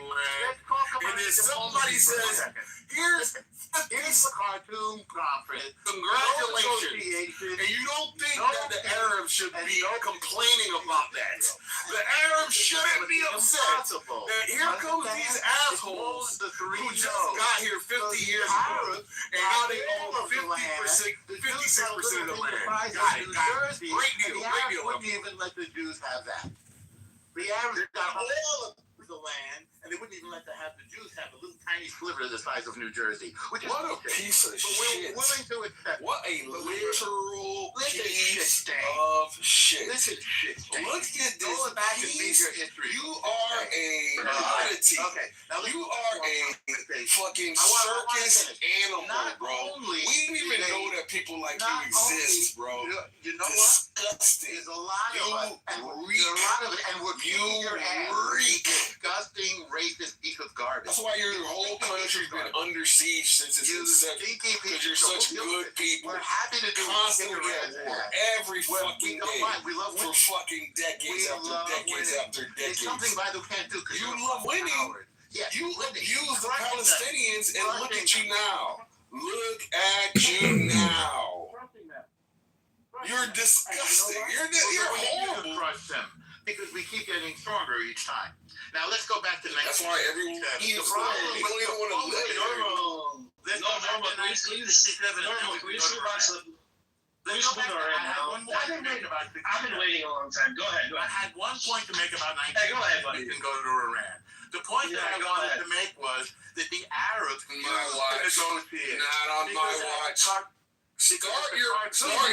land. And then somebody says, here's the Khartoum Conference. Congratulations. And you don't think that the Arabs should be complaining about that. The Arabs shouldn't be upset that here comes these assholes who just got here 50 years ago, and now they own 56% of the land. Got it. Great deal. Wouldn't even let the Jews have that. The Arabs got all of the land, and they wouldn't even let have the Jews have a little tiny sliver the size of New Jersey. What a piece of shit. Willing to accept. What a literal piece of shit. Listen, shit. Look at this piece. You are a oddity. Okay. Now you are a fucking circus animal, bro. We didn't even know that people like you exist, bro. You know what? disgusting. There's a lot of us, and reek. there's a lot of it, and we're You kicking your ass. reek. Disgusting, racist piece of garbage. That's why your whole country's been under siege since its You inception. stinky piece. Because you're such good people. We're happy to do Constantly cigarettes at war ass. every Well, fucking we don't day mind. We love for winning. fucking decades after decades after It's decades. something Biden can't do. You love winning. Yes, You winning. abuse the Crushing them. Palestinians, and look Crushing at you them. now. Look at you now. You're disgusting. You're We need to horrible. crush them because we keep getting stronger each time. Now let's go back to 1967. That's why everyone The is problem You don't even want to live there. Let's go back to 1967. I've been waiting a long time. Go ahead. I had one point to make about 1967. Hey, go ahead, buddy. You can go to Iran. The point that I wanted to make was that the Arabs My watch. negotiate. Not on my watch. Start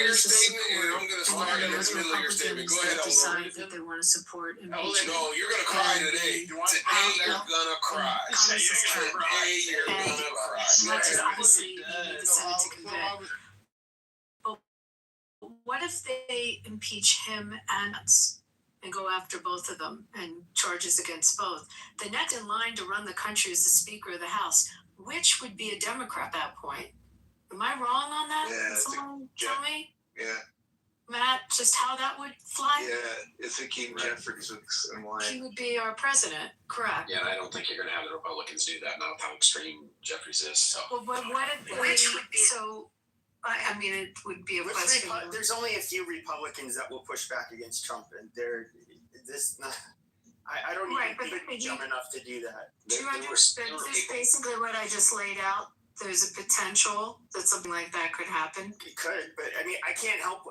your statement, and I'm going to start in the middle of your statement. Go ahead, decide that they want to support impeachment. No, you're going to cry today. Today you're going to cry. Today you're going to cry. Much as obviously you need the Senate to convict. But what if they impeach him and go after both of them and charges against both? The next in line to run the country is the Speaker of the House, which would be a Democrat at that point. Am I wrong on that? Yeah, Can someone tell me, Yeah, Matt, just how that would fly? yeah. It's Hakeem Jeffries in line. He would be our president, correct? Yeah, and I don't think you're going to have the Republicans do that, not how extreme Jeffries is. So. But what if they, so, I mean, it would be a question. There's only a few Republicans that will push back against Trump, and I don't even think they're dumb enough to do that. Do you understand? This is basically what I just laid out. There's a potential that something like that could happen. It could, but I mean, I can't help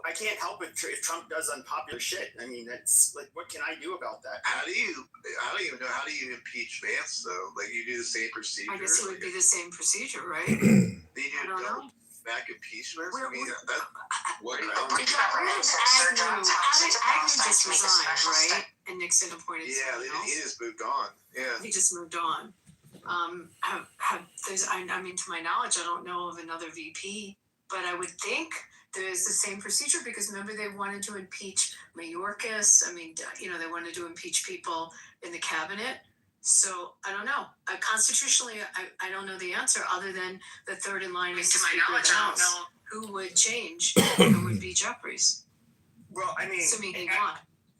it if Trump does unpopular shit. I mean, that's like, what can I do about that? I don't even know. How do you impeach Vance though? Like you do the same procedure. I guess it would be the same procedure, right? I don't know. Back impeachment. I mean, what? Agnew just resigned, right? And Nixon appointed. Yeah, he just moved on. Yeah, he just moved on. I mean, to my knowledge, I don't know of another VP, but I would think there's the same procedure because remember they wanted to impeach Mayorkas. I mean, they wanted to impeach people in the cabinet. So I don't know. Constitutionally, I don't know the answer other than the third in line is the Speaker of the House. Who would change? It would be Jeffries. Well, I mean, assuming he won.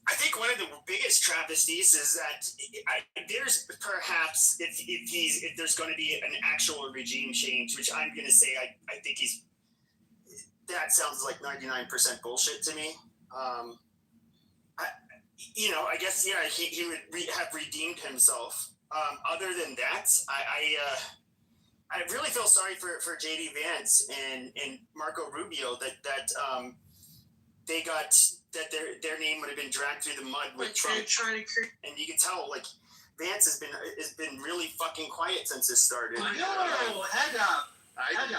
I think one of the biggest travesties is that there's perhaps if there's going to be an actual regime change, which I'm going to say I think that sounds like 99% bullshit to me. I guess he would have redeemed himself. Other than that, I really feel sorry for JD Vance and Marco Rubio that they got. That their name would have been dragged through the mud with Trump, and you can tell like Vance has been really fucking quiet since this started. I know, head up. I do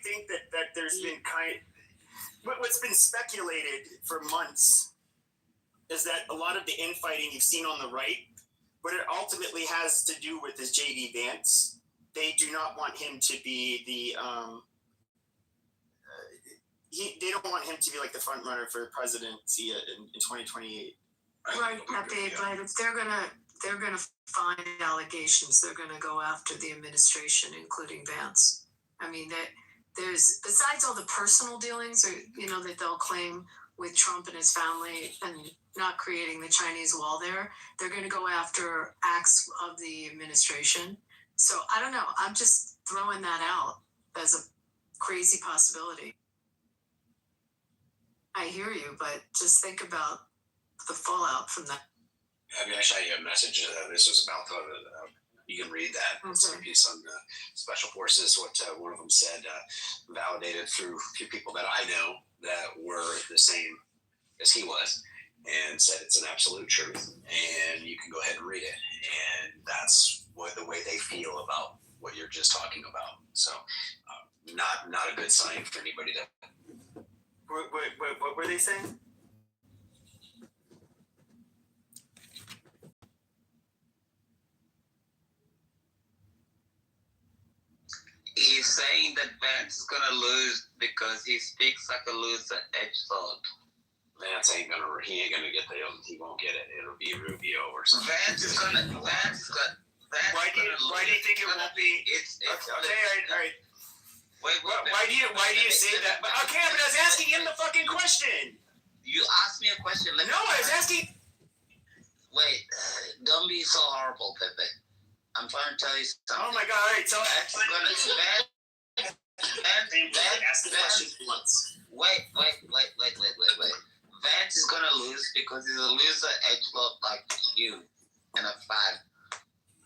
think that there's been what's been speculated for months is that a lot of the infighting you've seen on the right, what it ultimately has to do with is JD Vance. They do not want him to be the they don't want him to be like the front runner for the presidency in 2028. Right, but if they're gonna find allegations, they're gonna go after the administration, including Vance. I mean, that there's besides all the personal dealings, that they'll claim with Trump and his family and not creating the Chinese wall there, they're gonna go after acts of the administration. So I don't know. I'm just throwing that out as a crazy possibility. I hear you, but just think about the fallout from that. I mean, I shot you a message. This was about you can read that. It's a piece on special forces. What one of them said, validated through a few people that I know that were the same as he was, and said it's an absolute truth. And you can go ahead and read it. And that's the way they feel about what you're just talking about. So, not a good sign for anybody to. What were they saying? He He's saying that Vance is gonna lose because he speaks like a loser edgelord. Vance ain't gonna get he won't get it. It'll be Rubio or something. Vance is gonna. Why do you think it won't be? It's okay, all right. Wait, why do you say that? Okay, but I was asking him the fucking question. You asked me a question. No, I was asking. Wait, don't be so horrible, Pepe. I'm trying to tell you something. Oh my God! All right, tell me. Ask the question once. Wait. Vance is gonna lose because he's a loser edgelord like you and a fag.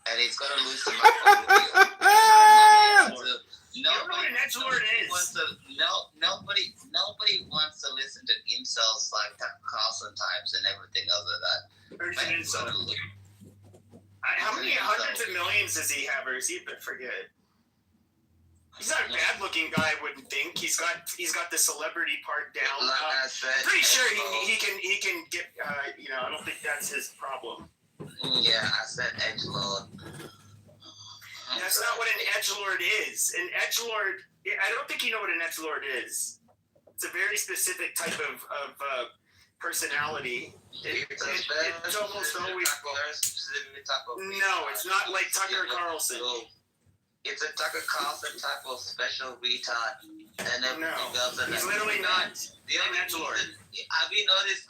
And he's gonna lose to Marco Rubio. Nobody wants to listen to insults like Carlson types and everything other than that. Vance is gonna lose. How many hundreds of millions does he have, or is he? I forget. He's not a bad-looking guy, I wouldn't think. He's got the celebrity part down. Like I said, I'm pretty sure he can get. I don't think that's his problem. Yeah, I said edgelord. That's not what an edgelord is. An edgelord. I don't think you know what an edgelord is. It's a very specific type of personality. It's almost always. No, it's not like Tucker Carlson. It's a Tucker Carlson type of special retard and everything else. And he's literally not an edgelord. Have you noticed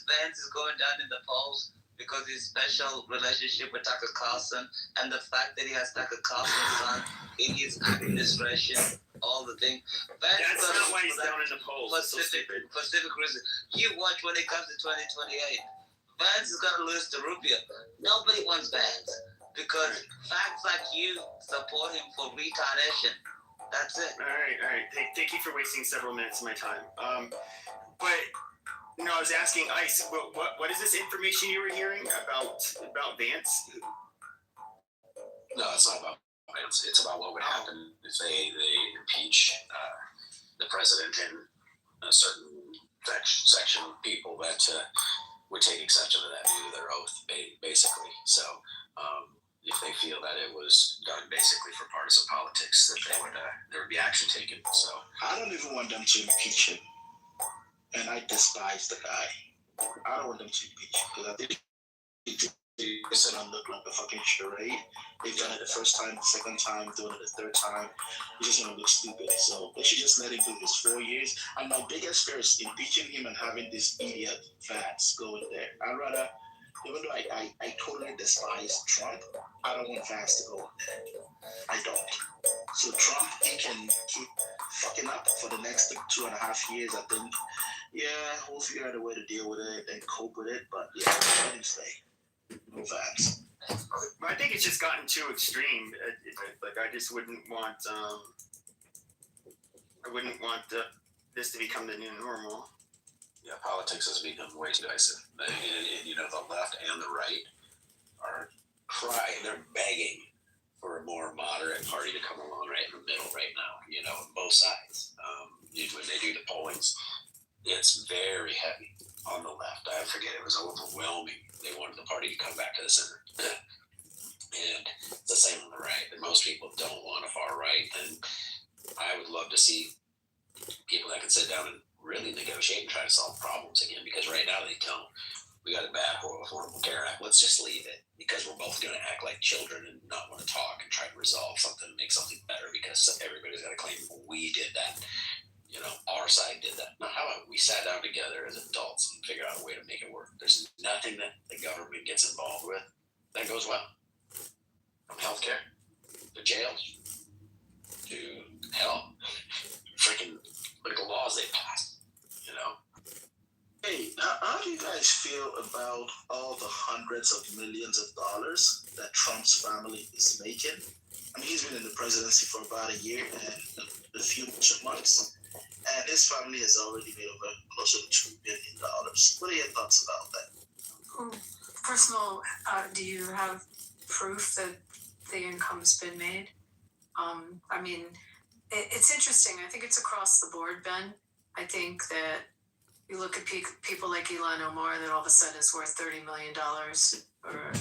Vance is going down in the polls because his special relationship with Tucker Carlson and the fact that he has Tucker Carlson's son in his administration, all the thing. That's not why he's down in the polls. Specific reason. You watch when it comes to 2028. Vance is going to lose to Rubio. Nobody wants Vance. Because facts like you support him for retardation. That's it. All right. Thank you for wasting several minutes of my time. But I was asking Ice, what is this information you were hearing about Vance? No, it's not about Vance. It's about what would happen if they impeach the president and a certain section of people that would take exception to that due to their oath, basically. So. If they feel that it was done basically for partisan politics, that there would be action taken. So I don't even want them to impeach him, and I despise the guy. I don't want them to impeach him because I think it's gonna look like a fucking charade. They've done it the first time, the second time, doing it the third time. It's just gonna look stupid. So they should just let him do his 4 years. And my biggest fear is impeaching him and having this idiot Vance go in there. I'd rather. Even though I totally despise Trump, I don't want Vance to go in there. I don't. So Trump, he can keep fucking up for the next 2.5 years, I think. Yeah, we'll figure out a way to deal with it and cope with it, but yeah, let him stay. No Vance. I think it's just gotten too extreme. I just wouldn't want. I wouldn't want this to become the new normal. Yeah, politics has become way too divisive. And, the left and the right are they're begging for a more moderate party to come along right in the middle right now, both sides. When they do the pollings, it's very heavy on the left. I forget, it was overwhelming. They wanted the party to come back to the center. And it's the same on the right. And most people don't want a far right. And I would love to see people that can sit down and really negotiate and try to solve problems again, because right now they don't. We got a bad, Affordable Care Act. Let's just leave it, because we're both going to act like children and not want to talk and try to resolve something and make something better, because everybody's got to claim we did that. Our side did that. Now, how about we sat down together as adults and figured out a way to make it work? There's nothing that the government gets involved with that goes well. From healthcare to jails to hell, freaking political laws they passed. Hey, how do you guys feel about all the hundreds of millions of dollars that Trump's family is making? I mean, he's been in the presidency for about a year and a few months, and his family has already made over closer to $2 billion. What are your thoughts about that? First of all, do you have proof that the income's been made? I mean, it's interesting. I think it's across the board, Ben. I think that you look at people like Ilhan Omar that all of a sudden is worth $30 million, or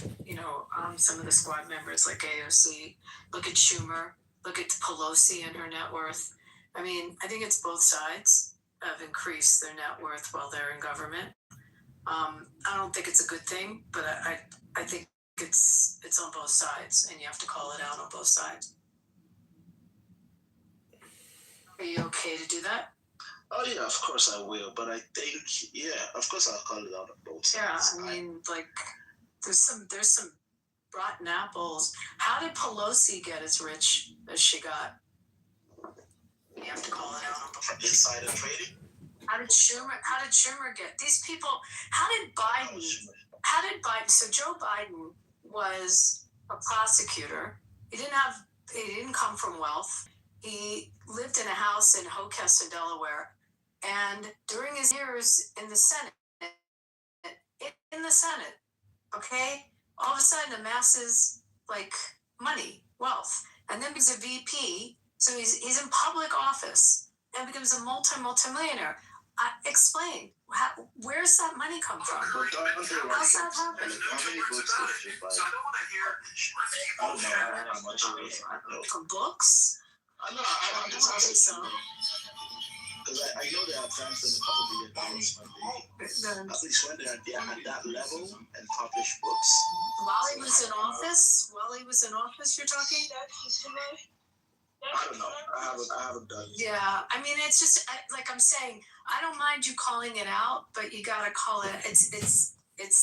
some of the squad members like AOC. Look at Schumer. Look at Pelosi and her net worth. I mean, I think it's both sides have increased their net worth while they're in government. I don't think it's a good thing, but I think it's on both sides, and you have to call it out on both sides. Are you okay to do that? Oh yeah, of course I will. But I think, yeah, of course I'll call it out on both sides. Yeah, I mean, like, there's some rotten apples. How did Pelosi get as rich as she got? You have to call it out on both. Insider trading. How did Schumer get these people? How did Biden? So Joe Biden was a prosecutor. He didn't come from wealth. He lived in a house in Hockessin, Delaware, and during his years in the Senate, okay, all of a sudden amasses like money, wealth, and then he's a VP. So he's in public office and becomes a multimillionaire. Explain. Where's that money come from? How's that happen? How many books did you buy? I don't know how much it is. From books? I'm just asking so. Because I know they advanced in $2 billion at least when they're at that level and publish books. While he was in office, you're talking? I don't know. I haven't done it. Yeah, I mean, it's just like I'm saying. I don't mind you calling it out, but you gotta call it. It's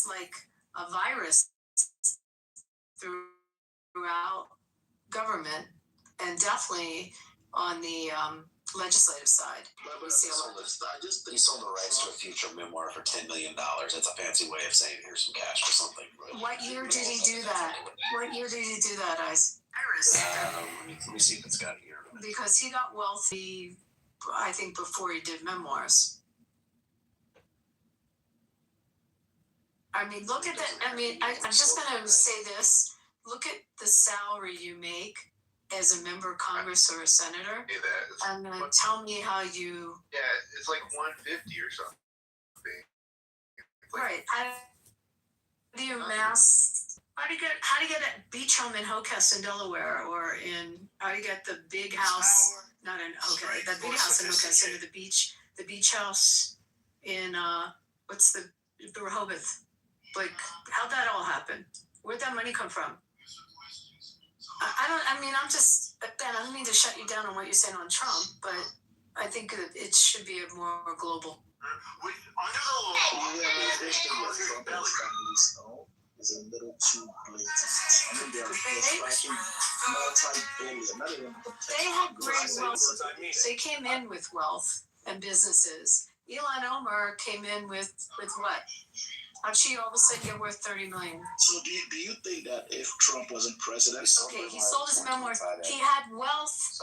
like a virus throughout government, and definitely on the legislative side. He sold the rights to a future memoir for $10 million. That's a fancy way of saying here's some cash for something. What year did he do that, Ice? Let me see if it's got a year. Because he got wealthy, I think, before he did memoirs. I mean, look at that. I mean, I'm just going to say this. Look at the salary you make as a member of Congress or a senator, and then tell me how you. Yeah, it's like 150 or something. Right. How do you amass? How do you get a beach home in Hockessin, Delaware, or how do you get the big house? Not in that big house in Hockessin, or the beach house in what's the Rehoboth? Like, how'd that all happen? Where'd that money come from? I don't mean to shut you down on what you're saying on Trump, but I think it should be a more global. Is a little too blatant. I mean, they're striking multi-billion. Not even. They had great wealth. They came in with wealth and businesses. Ilhan Omar came in with what? How'd she all of a sudden get worth $30 million? So do you think that if Trump wasn't president, okay, he sold his memoir. He had wealth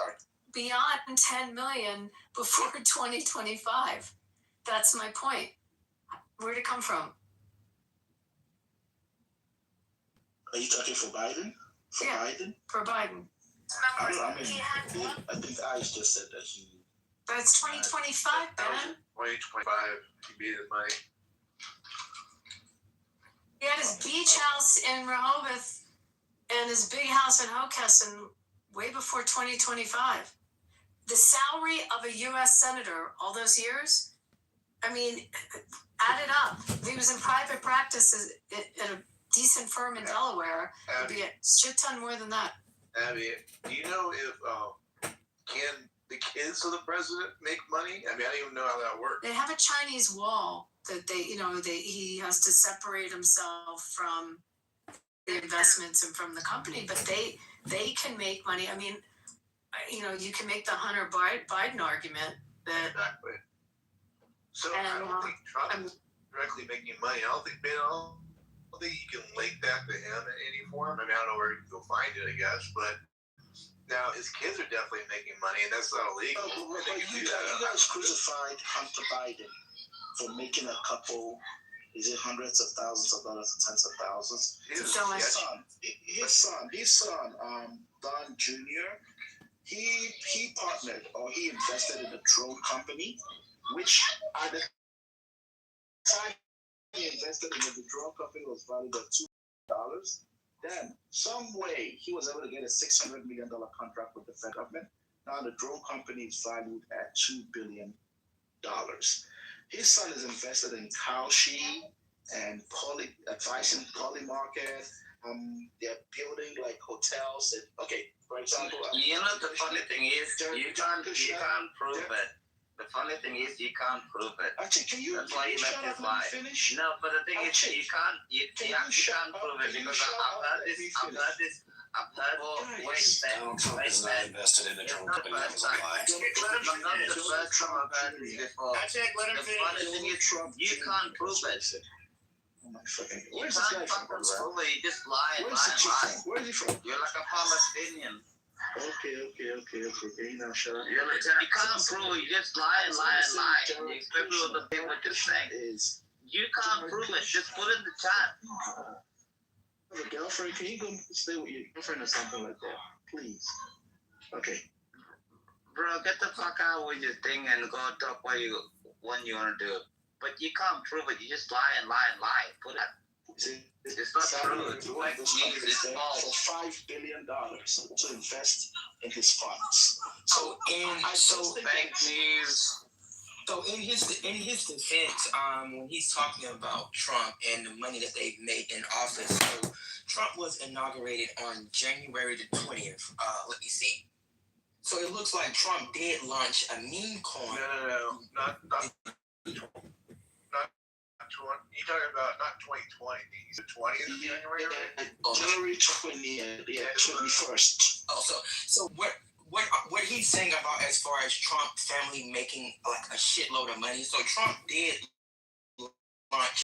beyond $10 million before 2025. That's my point. Where'd it come from? Are you talking for Biden? Biden? For Biden. I think Ice just said that he. That's 2025, Ben. 2025, he made his money. He had his beach house in Rehoboth and his big house in Hockessin way before 2025. The salary of a U.S. senator all those years, I mean, add it up. If he was in private practice at a decent firm in Delaware, it'd be a shit ton more than that. Abby, do you know if can the kids of the president make money? I mean, I don't even know how that works. They have a Chinese wall that he has to separate himself from the investments and from the company, but they can make money. I mean, you can make the Hunter Biden argument that. Exactly. So I don't think Trump is directly making money. I don't think you can link that to him in any form. I mean, I don't know where you can go find it, I guess, but now his kids are definitely making money, and that's not illegal. You guys crucified Hunter Biden for making a couple, is it hundreds of thousands of dollars or tens of thousands? His son, Don Jr., he partnered or he invested in a drone company, which at the time he invested in the drone company was valued at $2 million. Then, some way, he was able to get a $600 million contract with the federal government. Now the drone company is valued at $2 billion. His son is invested in Cowshe and advising Polymarket. They're building like hotels. Okay, for example, you know the funny thing is you can't prove it. The funny thing is you can't prove it. Actually, can you? That's why you left his life. Finish? No, but the thing is you can't prove it because I've heard this. Wait, is not invested in the drone company. That was a lie. Not the first time I've heard this before. The funny thing is you can't prove it. You can't fucking prove it. You just lie and lie. Where is he from? You're like a Palestinian. Okay. Now shut up. You can't prove it. You just lie and lie and lie. You expect people to think what you're saying. You can't prove it. Just put it in the chat. Have a girlfriend? Can you go stay with your girlfriend or something like that, please? Okay. Bro, get the fuck out with your thing and go talk when you want to do it. But you can't prove it. You just lie and lie and lie. Put it. It's not true. It's fake news. It's false. For $5 billion to invest in his funds. So fake news. So in his defense, when he's talking about Trump and the money that they've made in office, so Trump was inaugurated on January the 20th. Let me see. So it looks like Trump did launch a meme coin. No, not 20. You talking about not 2020? The 20th of January, right? January 20th, 21st. Oh, so what he's saying about as far as Trump family making like a shitload of money. So Trump did launch